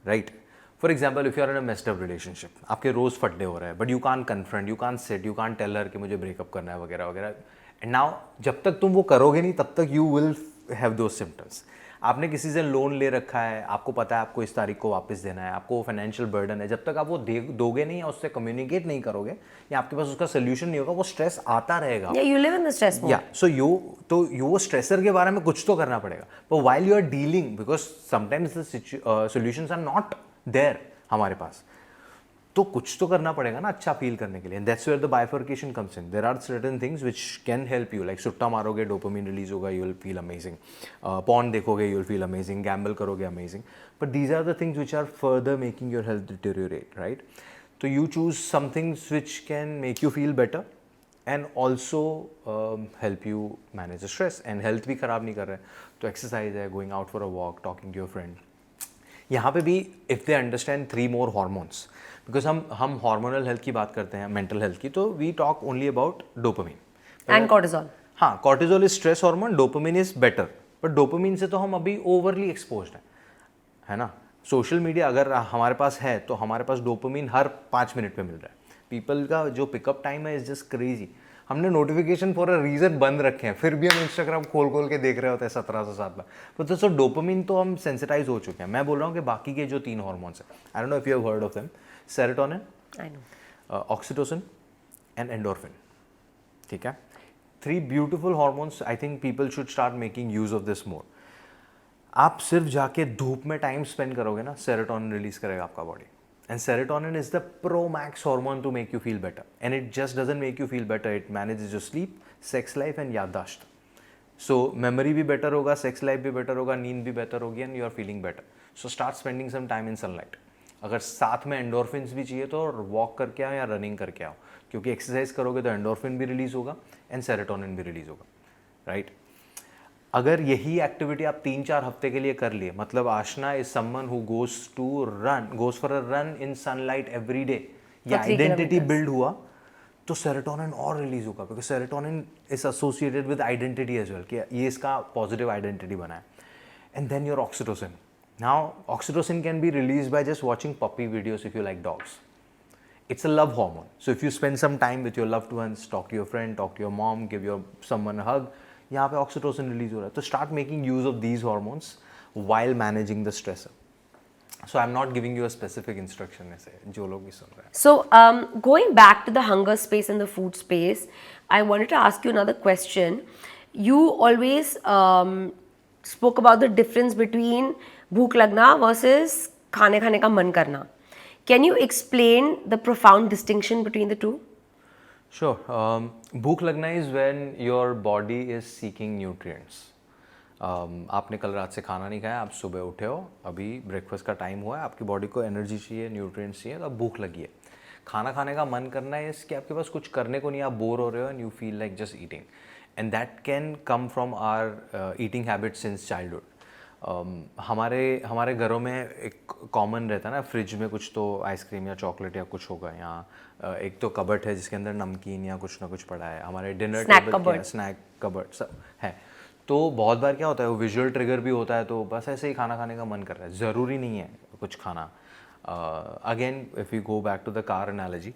right? For example, if you are in a messed up relationship, आपके रोज फटने हो रहे हैं, but you can't confront, you can't sit, you can't tell her कि मुझे ब्रेकअप करना है वगैरह वगैरह. एंड नाउ जब तक तुम वो करोगे नहीं तब तक you will have those symptoms. आपने किसी से लोन ले रखा है, आपको पता है आपको इस तारीख को वापस देना है, आपको फाइनेंशियल बर्डन है. जब तक आप वो दोगे नहीं या उससे कम्युनिकेट नहीं करोगे या आपके पास उसका सोल्यूशन नहीं होगा, वो स्ट्रेस आता रहेगा. Yeah, you live in the stress mode. या सो यू वो स्ट्रेसर के बारे में कुछ तो करना पड़ेगा. पर while you are dealing, because sometimes the solutions are not there हमारे पास, तो कुछ तो करना पड़ेगा ना अच्छा फील करने के लिए. And that's where the bifurcation comes in. There are certain things which can help you, like सुट्टा मारोगे डोपामिन रिलीज होगा, you will feel amazing. Porn देखोगे, you will feel amazing. Gamble करोगे, amazing. But these are the things which are further making your health deteriorate, right? तो you choose some things which can make you feel better and also help you manage the stress. And health भी ख़राब नहीं कर रहे, तो exercise है, going out for a walk, talking to your friend. यहाँ पे भी if they understand 3 more hormones, because हम हार्मोनल हेल्थ की बात करते हैं, मेंटल हेल्थ की, तो we talk only about dopamine And cortisol. हाँ, cortisol is stress hormone, dopamine is better. But dopamine से तो हम अभी ओवरली एक्सपोज्ड हैं, है ना? सोशल मीडिया अगर हमारे पास है तो हमारे पास डोपामिन हर 5 मिनट पे मिल रहा है. पीपल का जो पिकअप टाइम है इज जस्ट क्रेजी. हमने नोटिफिकेशन फॉर अ रीजन बंद रखे हैं, फिर भी हम इंस्टाग्राम खोल के देख रहे होते हैं 17 से 7 बार. तो दोस्तों डोपामिन तो हम सेंसिटाइज हो चुके हैं. मैं बोल रहा हूँ कि बाकी के जो 3 हॉर्मोन्स हैं, I don't know if you have heard of them, serotonin, I know. Oxytocin and endorphin. ठीक है, 3 beautiful hormones. I think people should start making use of this more. आप सिर्फ जाके धूप में टाइम स्पेंड करोगे ना, सेरोटोनिन रिलीज करेगा आपका body. And serotonin is the pro-max hormone to make you feel better. And it just doesn't make you feel better. It manages your sleep, sex life and याददाश्त. So memory भी better होगा, sex life भी better होगा, नींद भी better होगी and you are feeling better. So start spending some time in sunlight. अगर साथ में endorphins भी चाहिए तो walk करके आओ या running करके आओ, क्योंकि exercise करोगे तो endorphin भी release होगा and serotonin भी release होगा, right? अगर यही एक्टिविटी आप 3-4 हफ्ते के लिए कर लिए, मतलब Aashna is someone who goes for a run in sunlight every day, या आइडेंटिटी बिल्ड हुआ, तो सेरोटोनिन और रिलीज होगा, because serotonin is associated with identity as well, कि ये इसका पॉजिटिव आइडेंटिटी बना है. And then your oxytocin. Now oxytocin can be release by just watching puppy videos if you like dogs. It's a love hormone. So if you spend some time with your loved ones, talk to your friend, talk to your mom, give your someone a hug, यहाँ पे oxytocin release हो रहा है. तो start making use of these hormones while managing the stressor. So I am not giving you a specific instruction, ऐसे जो लोग भी सुन रहे हैं. So, going back to the hunger space and the food space, I wanted to ask you another question. You always spoke about the difference between भूख लगना versus खाने का मन करना. Can you explain the profound distinction between the two? Sure. भूख लगना is when your body is seeking nutrients. आपने कल रात से खाना नहीं खाया, आप सुबह उठे हो, अभी ब्रेकफास्ट का टाइम हुआ है, आपकी बॉडी को एनर्जी चाहिए, न्यूट्रिएंट्स चाहिए, तो अब भूख लगी है. खाना खाने का मन करना है कि आपके पास कुछ करने को नहीं, आप बोर हो रहे हो and you feel like just eating. And that can come from our eating habit since childhood. हमारे घरों में एक कॉमन रहता है ना, फ्रिज में कुछ तो आइसक्रीम या चॉकलेट या कुछ होगा, यहाँ एक तो कबर्ड है जिसके अंदर नमकीन या कुछ ना कुछ पड़ा है. हमारे डिनर टेबल स्नैक कबर्ड सब है. तो बहुत बार क्या होता है, वो विजुअल ट्रिगर भी होता है, तो बस ऐसे ही खाना खाने का मन कर रहा है, ज़रूरी नहीं है कुछ खाना. Again if you go back to the car analogy,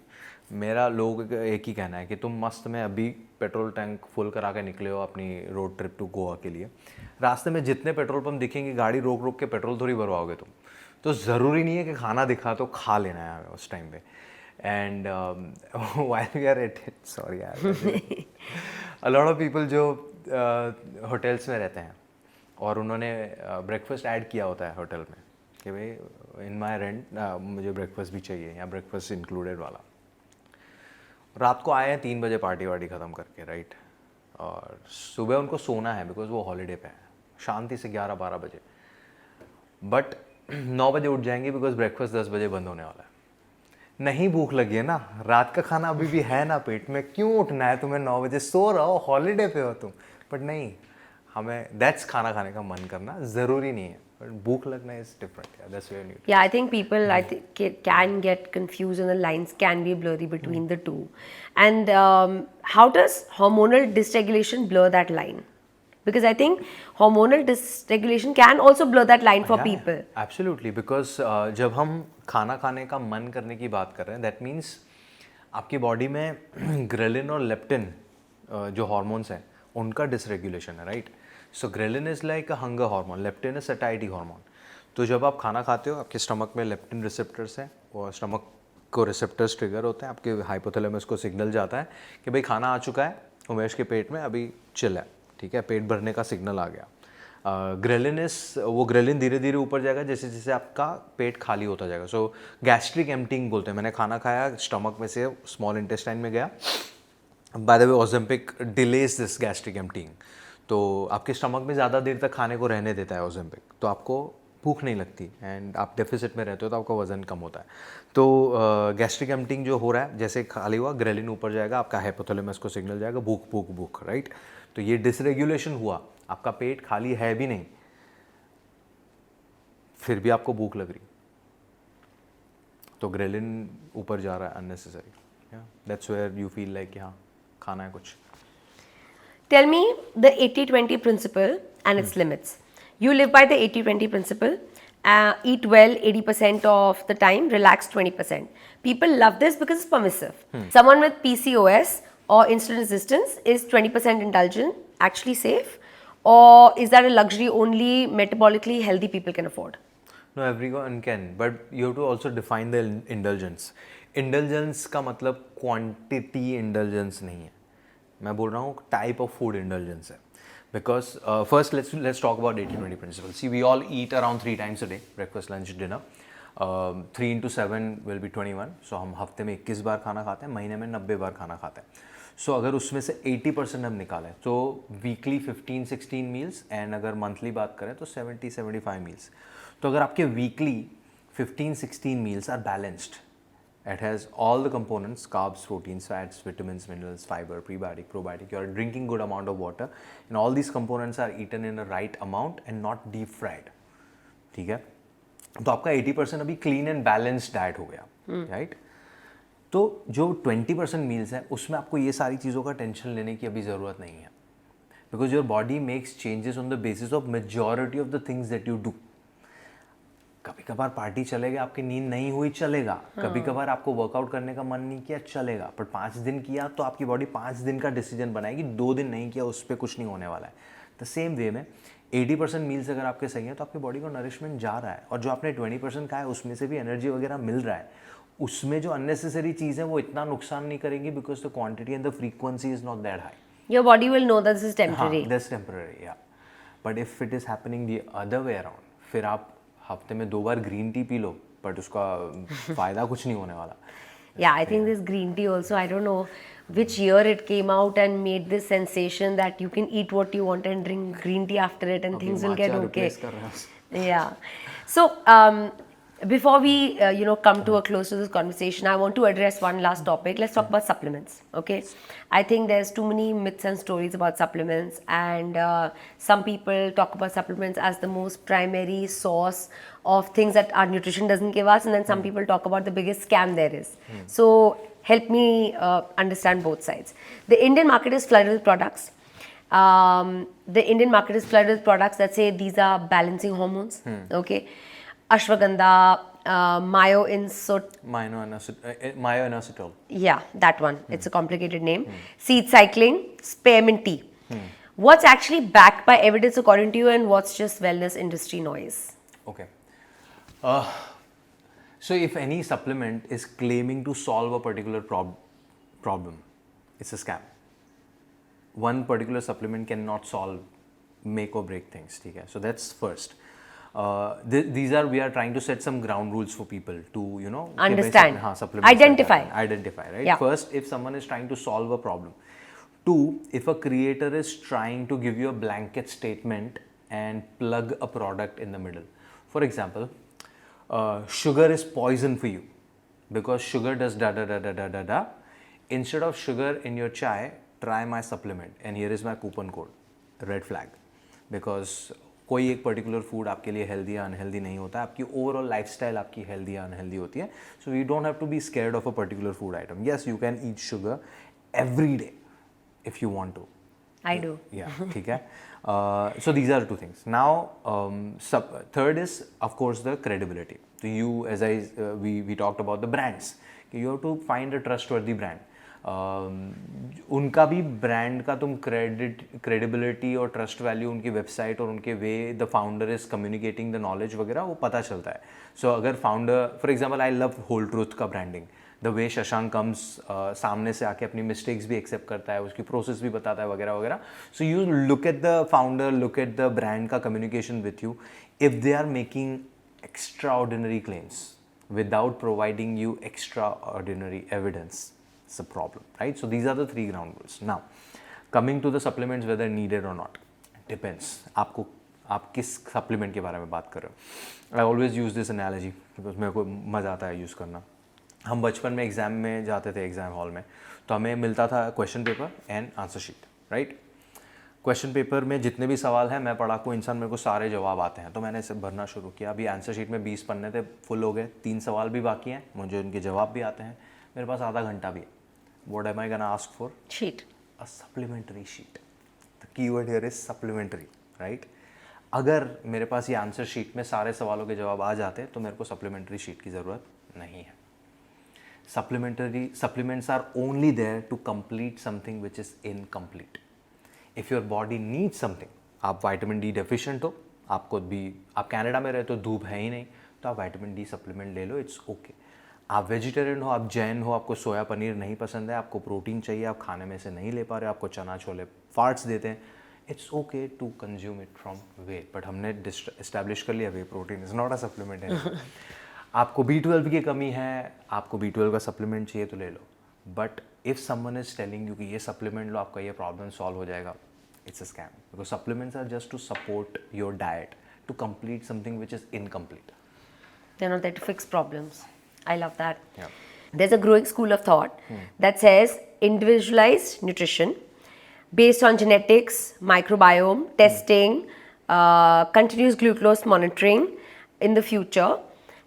मेरा लोगों का एक ही कहना है कि तुम मस्त में अभी पेट्रोल टैंक फुल करा के निकले हो अपनी रोड ट्रिप टू गोवा के लिए. रास्ते में जितने पेट्रोल पंप दिखेंगे, गाड़ी रोक रोक के पेट्रोल थोड़ी भरवाओगे तुम. तो ज़रूरी नहीं है कि खाना दिखा तो खा लेना है उस टाइम पे. And while we are at it, sorry यार, अ लॉट ऑफ पीपल जो होटल्स में रहते हैं और उन्होंने ब्रेकफास्ट ऐड किया होता है होटल में कि भाई इन माई रेंट मुझे ब्रेकफास्ट भी चाहिए या ब्रेकफास्ट इंक्लूडेड वाला। रात को आए हैं 3 बजे पार्टी वार्टी ख़त्म करके, राइट, और सुबह उनको सोना है बिकॉज वो हॉलीडे पे है, शांति से 11-12 बजे, बट 9 बजे उठ जाएंगे बिकॉज ब्रेकफास्ट 10 बजे बंद होने वाला है। नहीं भूख लगी है ना, रात का खाना अभी भी है ना पेट में, क्यों उठना है तुम्हें 9 बजे, सो रहो, हॉलीडे पे हो तुम। बट नहीं, हमें दैट्स खाना खाने का मन करना ज़रूरी नहीं है, बट भूख लगना is different, that's where need. Yeah, I think people can get confused and the lines can be blurry between the two. And how does hormonal dysregulation blur that line? Because I think hormonal dysregulation can also blur that line for people. Absolutely, because जब हम खाना खाने का मन करने की बात कर रहे हैं, दैट मीन्स आपकी बॉडी में ग्रेलिन और लेप्टिन जो हॉर्मोन्स हैं उनका डिसरेगुलेशन है, right. So ghrelin is like a hunger hormone, leptin is satiety hormone. तो जब आप खाना खाते हो आपके स्टमक में लेप्टिन रिसेप्टर्स हैं और स्टमक को रिसेप्टर्स ट्रिगर होते हैं, आपके हाइपोथैलेमस को सिग्नल जाता है कि भाई खाना आ चुका है, उमेश के पेट में अभी चिल है, ठीक है, पेट भरने का सिग्नल आ गया। वो ग्रेलिन धीरे धीरे ऊपर जाएगा जैसे जैसे आपका पेट खाली होता जाएगा। सो गैस्ट्रिक एम्प्टिंग बोलते हैं, मैंने खाना खाया, स्टमक में से स्मॉल इंटेस्टाइन में गया। By the way Ozempic delays this gastric emptying, तो आपके स्टमक में ज़्यादा देर तक खाने को रहने देता है ओजेम्पिक, तो आपको भूख नहीं लगती एंड आप डेफिसिट में रहते हो तो आपका वजन कम होता है। तो गैस्ट्रिक एम्प्टिंग जो हो रहा है, जैसे खाली हुआ ग्रेलिन ऊपर जाएगा, आपका हाइपोथैलेमस को सिग्नल जाएगा भूख भूख भूख, राइट। तो ये डिसरेगुलेशन हुआ, आपका पेट खाली है भी नहीं, फिर भी आपको भूख लग रही, तो ग्रेलिन ऊपर जा रहा है unnecessary, that's where you feel like हाँ खाना है कुछ। Tell me the 80-20 principle and its limits. You live by the 80-20 principle. Eat well 80% of the time, relax 20%. People love this because it's permissive. Someone with PCOS or insulin resistance, is 20% indulgent actually safe? Or is that a luxury only metabolically healthy people can afford? No, everyone can, but you have to also define the indulgence. Indulgence का मतलब quantity indulgence नहीं है, मैं बोल रहा हूँ type of food indulgence है। Because first let's talk about 80-20 principle. See we all eat around 3 times a day, breakfast lunch dinner. 3 into 7 will be 21, so हम हफ्ते में 21 बार खाना खाते हैं, महीने में 90 बार खाना खाते हैं। सो अगर उसमें से 80% हम निकालें तो वीकली 15-16 मील्स, एंड अगर मंथली बात करें तो 70-75 मील्स। तो अगर आपके weekly 15-16 meals are balanced, it has all the components, carbs, proteins, fats, vitamins, minerals, fiber, prebiotic, probiotic, you are drinking good amount of water, and all these components are eaten in a right amount and not deep fried, ठीक है। तो आपका 80% अभी clean and balanced diet हो गया, right. तो जो 20% meals है उसमें आपको ये सारी चीज़ों का टेंशन लेने की अभी ज़रूरत नहीं है, because your body makes changes on the basis of majority of the things that you do. कभी कभार पार्टी चलेगा, आपकी नींद नहीं हुई चलेगा, कभी कभार आपको वर्कआउट करने का मन नहीं किया चलेगा, पर 5 दिन किया तो आपकी बॉडी 5 दिन का डिसीजन बनाएगी, 2 दिन नहीं किया उस पर कुछ नहीं होने वाला है। द सेम वे में 80% मील्स अगर आपके सही हैं तो आपकी बॉडी को नरिशमेंट जा रहा है, और जो आपने 20% खाया उसमें से भी एनर्जी वगैरह मिल रहा है। उसमें जो अननेसेसरी चीज़ है वो इतना नुकसान नहीं करेंगी, because the quantity and the frequency is not that high. Your body will know that this is temporary. That's temporary, yeah. But if it is happening the other way around, फिर आप हफ्ते में 2 बार ग्रीन टी पी लो, but उसका फायदा कुछ नहीं होने वाला। Yeah, I think this green tea also, I don't know which year it came out and made this sensation that you can eat what you want and drink green tea after it and things will get okay. Yeah. So, before we come to a close to this conversation, I want to address one last topic. Let's talk about supplements, okay? I think there's too many myths and stories about supplements, and some people talk about supplements as the most primary source of things that our nutrition doesn't give us, and then some people talk about the biggest scam there is. So help me understand both sides. The Indian market is flooded with products. The Indian market is flooded with products that say these are balancing hormones, okay? Ashwagandha, Myo-inositol. Yeah, that one. It's a complicated name. Seed cycling, spearmint tea. What's actually backed by evidence according to you, and what's just wellness industry noise? Okay. So if any supplement is claiming to solve a particular problem, it's a scam. One particular supplement cannot solve make or break things. ठीक है, so that's first. We are trying to set some ground rules for people to, you know, Understand. हाँ, supplements Identify. identify, right? Yeah. First, if someone is trying to solve a problem. Two, if a creator is trying to give you a blanket statement and plug a product in the middle. For example, sugar is poison for you because sugar does da da da da da da da. Instead of sugar in your chai, try my supplement and here is my coupon code. Red flag. Because कोई एक particular food आपके लिए healthy या unhealthy नहीं होता है, आपकी overall lifestyle आपकी हेल्दी या अनहेल्दी होती है. So you don't have to be scared of a particular food item. Yes, you can eat sugar every day if you want to. I do. Yeah, ठीक है. So these are two things. Now, third is of course the credibility. So you, as we talked about the brands. You have to find a trustworthy brand. उनका भी brand का तुम credibility और trust value उनकी website और उनके way the founder is communicating the knowledge वगैरह वो पता चलता है. सो अगर founder, for example I love Whole Truth का branding, the way Shashank comes सामने से आके अपनी मिस्टेक्स भी एक्सेप्ट करता है, उसकी प्रोसेस भी बताता है वगैरह वगैरह. So you look at the founder, look at the brand का communication with you. If they are making extraordinary claims without providing you extraordinary evidence, it's a problem, right? So these are the three ground rules. Now, coming to the supplements, whether needed or not, depends. आप किस supplement के बारे में बात कर रहे हो. I always use this analogy because मेरे को मज़ा आता है यूज़ करना. हम बचपन में एग्ज़ाम में जाते थे, एग्ज़ाम हॉल में, तो हमें मिलता था question paper and answer sheet, right? Question paper में जितने भी सवाल हैं, मैं पढ़ाकू इंसान, मेरे को सारे जवाब आते हैं, तो मैंने इसे भरना शुरू किया. अभी आंसर शीट में 20 पन्ने थे, फुल हो गए, 3 सवाल भी बाकी हैं, मुझे उनके जवाब भी आते हैं, मेरे पास आधा घंटा भी है. What am I gonna ask for? Sheet. A supplementary sheet. The keyword here is supplementary, right? अगर मेरे पास ये आंसर शीट में सारे सवालों के जवाब आ जाते तो मेरे को सप्लीमेंट्री शीट की ज़रूरत नहीं है. Supplements are only there to complete something which is incomplete. If your body needs something, आप विटामिन डी डेफिशिएंट हो, आप कनाडा में रहे तो धूप है ही नहीं, तो आप विटामिन डी सप्लीमेंट ले लो, इट्स ओके. आप वेजिटेरियन हो, आप जैन हो, आपको सोया पनीर नहीं पसंद है, आपको प्रोटीन चाहिए, आप खाने में से नहीं ले पा रहे, आपको चना छोले फार्ट्स देते हैं, it's okay to consume it from whey. But हमने इस्टेब्लिश कर लिया whey protein is not a supplement है. आपको B12 की कमी है, आपको B12 का सप्लीमेंट चाहिए तो ले लो. But if someone is telling you कि ये सप्लीमेंट लो, आपका ये प्रॉब्लम सॉल्व हो जाएगा, it's a scam. Because supplements are just to support your diet, to complete something which is incomplete. They're not there to fix problems. I love that. Yeah. There's a growing school of thought that says individualized nutrition based on genetics, microbiome, testing, continuous glucose monitoring in the future,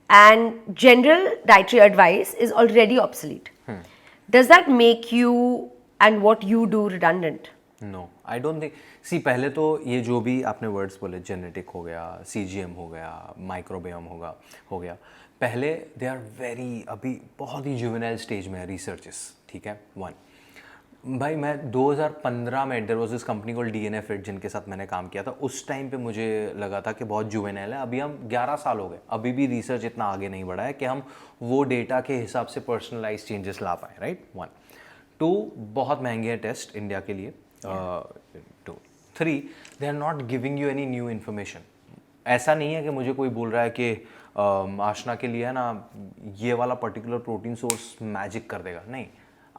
and general dietary advice is already obsolete. Does that make you and what you do redundant? No, I don't think. See, पहले तो ये जो भी आपने words बोले, genetic हो गया, CGM हो गया, माइक्रोबियम हो गया, पहले दे आर वेरी, अभी बहुत ही जुवेनाइल स्टेज में है रिसर्चेस, ठीक है. वन भाई, मैं 2015 में there was this company called DNA Fit जिनके साथ मैंने काम किया था. उस टाइम पे मुझे लगा था कि बहुत जुवेनाइल है. अभी हम 11 साल हो गए, अभी भी रिसर्च इतना आगे नहीं बढ़ा है कि हम वो डेटा के हिसाब से पर्सनलाइज चेंजेस ला पाएँ, राइट? 1. 2, बहुत महंगे हैं टेस्ट इंडिया के लिए. 2. 3, they are not giving you any new information. ऐसा नहीं है कि मुझे कोई बोल रहा है कि आशना के लिए है ना ये वाला पर्टिकुलर प्रोटीन सोर्स मैजिक कर देगा. नहीं,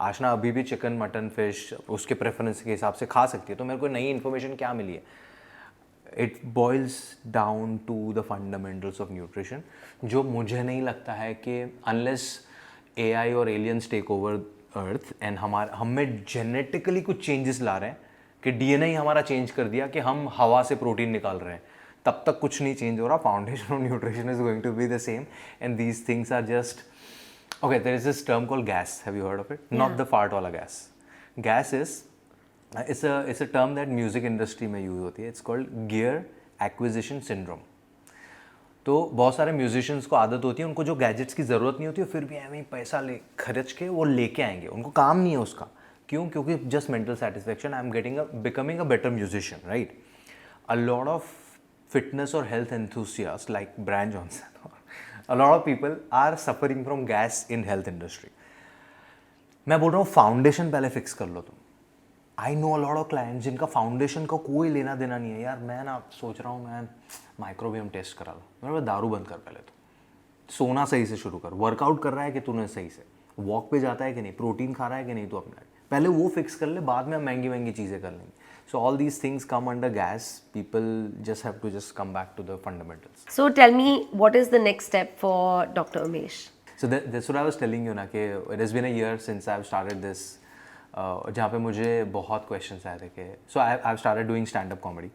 आशना अभी भी चिकन, मटन, फिश उसके प्रेफरेंस के हिसाब से खा सकती है. तो मेरे को नई इन्फॉर्मेशन क्या मिली है? It boils down to the fundamentals of nutrition, जो मुझे नहीं लगता है कि अनलेस AI और aliens take over earth and हम में जेनेटिकली कुछ चेंजेस ला रहे हैं कि DNA ही हमारा चेंज कर दिया कि हम हवा से प्रोटीन निकाल रहे हैं, तब तक कुछ नहीं चेंज हो रहा. Foundation of nutrition is going to be the same and these things are just okay. There is this term called gas. Have you heard of it? Yeah. Not the fart wala gas. Gas is it's a term that music industry में use होती है. It's called gear acquisition syndrome. तो बहुत सारे musicians को आदत होती है, उनको जो गैजेट्स की ज़रूरत नहीं होती है, फिर भी हमें पैसा खर्च के वो लेके आएंगे. उनको काम नहीं है उसका. क्यों? क्योंकि just mental satisfaction. I am becoming a better musician, right? A lot of fitness और health enthusiast like Bryan Johnson, a lot of people are suffering from gas in health industry. मैं बोल रहा हूँ फाउंडेशन पहले fix कर लो तुम. I know a lot of clients जिनका foundation का कोई लेना देना नहीं है यार. मैं ना सोच रहा हूँ मैं माइक्रोबियम टेस्ट करा लूँ. मेरे पास दारू बंद कर पहले तो. सोना सही से शुरू कर. वर्कआउट कर रहा है कि तूने सही से, वॉक पे जाता है कि नहीं, प्रोटीन खा रहा है कि नहीं तू अपना, पहले वो फिक्स कर ले, बाद में हम महंगी महंगी चीज़ें कर लेंगे. So all these things come under gas. People just have to just come back to the fundamentals. So tell me, what is the next step for Dr. Umesh? So that's what I was telling you ना कि it has been a year since I've started this. जहाँ पे मुझे बहुत questions आए थे कि so I've started doing stand-up comedy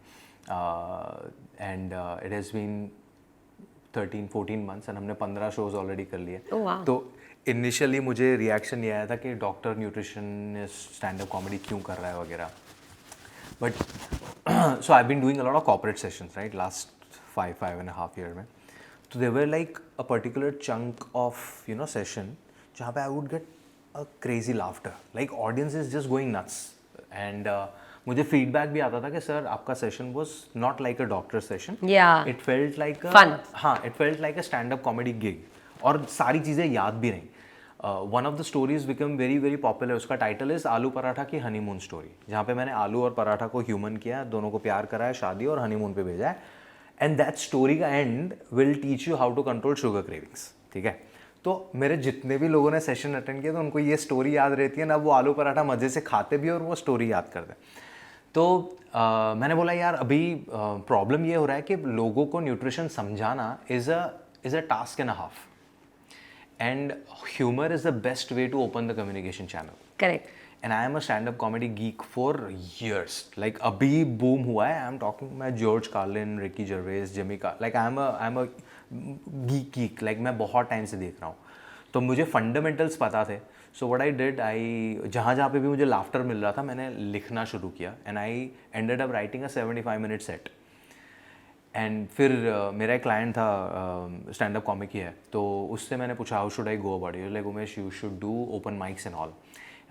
and it has been 13-14 months and हमने 15 shows already कर लिए. Oh, wow. तो initially मुझे reaction ये आया था कि डॉक्टर न्यूट्रिशनिस्ट stand-up comedy क्यों कर रहा है वगैरह. But so I've been doing a lot of corporate sessions, right, last 5.5 years में. So there were like a particular chunk of session जहाँ पे I would get a crazy laughter, like audience is just going nuts and मुझे feedback भी आता था कि sir आपका session was not like a doctor session. Yeah. It felt like a Fun. हाँ, it felt like a stand-up comedy gig और सारी चीज़ें याद भी रहीं. One of the stories become very popular. उसका टाइटल इज आलू पराठा की हनीमून स्टोरी, जहाँ पे मैंने आलू और पराठा को ह्यूमन किया, दोनों को प्यार कराया, शादी और हनीमून पे भेजा है. एंड दैट स्टोरी का end will teach you how to control sugar cravings. ठीक है, तो मेरे जितने भी लोगों ने सेशन अटेंड किया तो उनको ये स्टोरी याद रहती है ना, वो आलू पराठा मज़े से खाते भी और वो स्टोरी याद करते. तो मैंने बोला यार अभी प्रॉब्लम ये हो रहा है कि लोगों को न्यूट्रिशन समझाना is a task and a half. And humor is the best way to open the communication channel. Correct. And I am a stand-up comedy geek for years. Like अभी boom हुआ है. I am talking मैं George Carlin, Ricky Gervais, Jimmy Carr. Like I am a geek. Like मैं बहुत time से देख रहा हूँ. तो मुझे fundamentals पता थे. So what I did, जहाँ पे भी मुझे laughter मिल रहा था मैंने लिखना शुरू किया. And I ended up writing a 75-minute set. And फिर मेरा एक क्लाइंट था स्टैंड अप कॉमिक ही है, तो उससे मैंने पूछा how should I go about it. Like Umesh you should do open mics and all.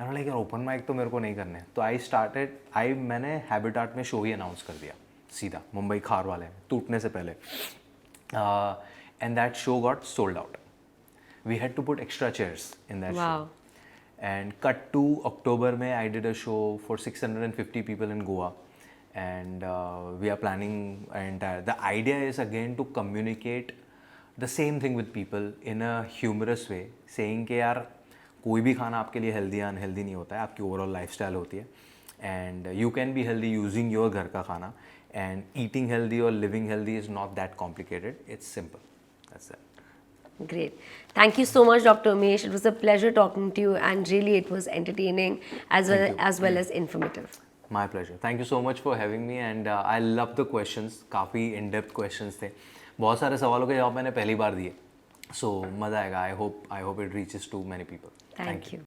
And like यार ओपन माइक तो मेरे को नहीं करने. तो मैंने हैबिटाट में शो ही अनाउंस कर दिया सीधा, मुंबई खार वाले में टूटने से पहले. And that show got sold out. We had to put extra chairs in that show. And cut to October में I did a show for 650 people in Goa. And we are planning entire. The idea is again to communicate the same thing with people in a humorous way, saying कि यार कोई भी खाना आपके लिए healthy या unhealthy नहीं होता है, आपकी overall lifestyle होती है. And you can be healthy using your घर का खाना. And eating healthy or living healthy is not that complicated. It's simple. That's it. Great. Thank you so much, Dr. Umesh. It was a pleasure talking to you, and really it was entertaining as well as informative. My pleasure. Thank you so much for having me and I love the questions. काफ़ी in-depth questions थे. बहुत सारे सवालों के जवाब मैंने पहली बार दिए. So मज़ा आएगा. I hope it reaches to many people. Thank you.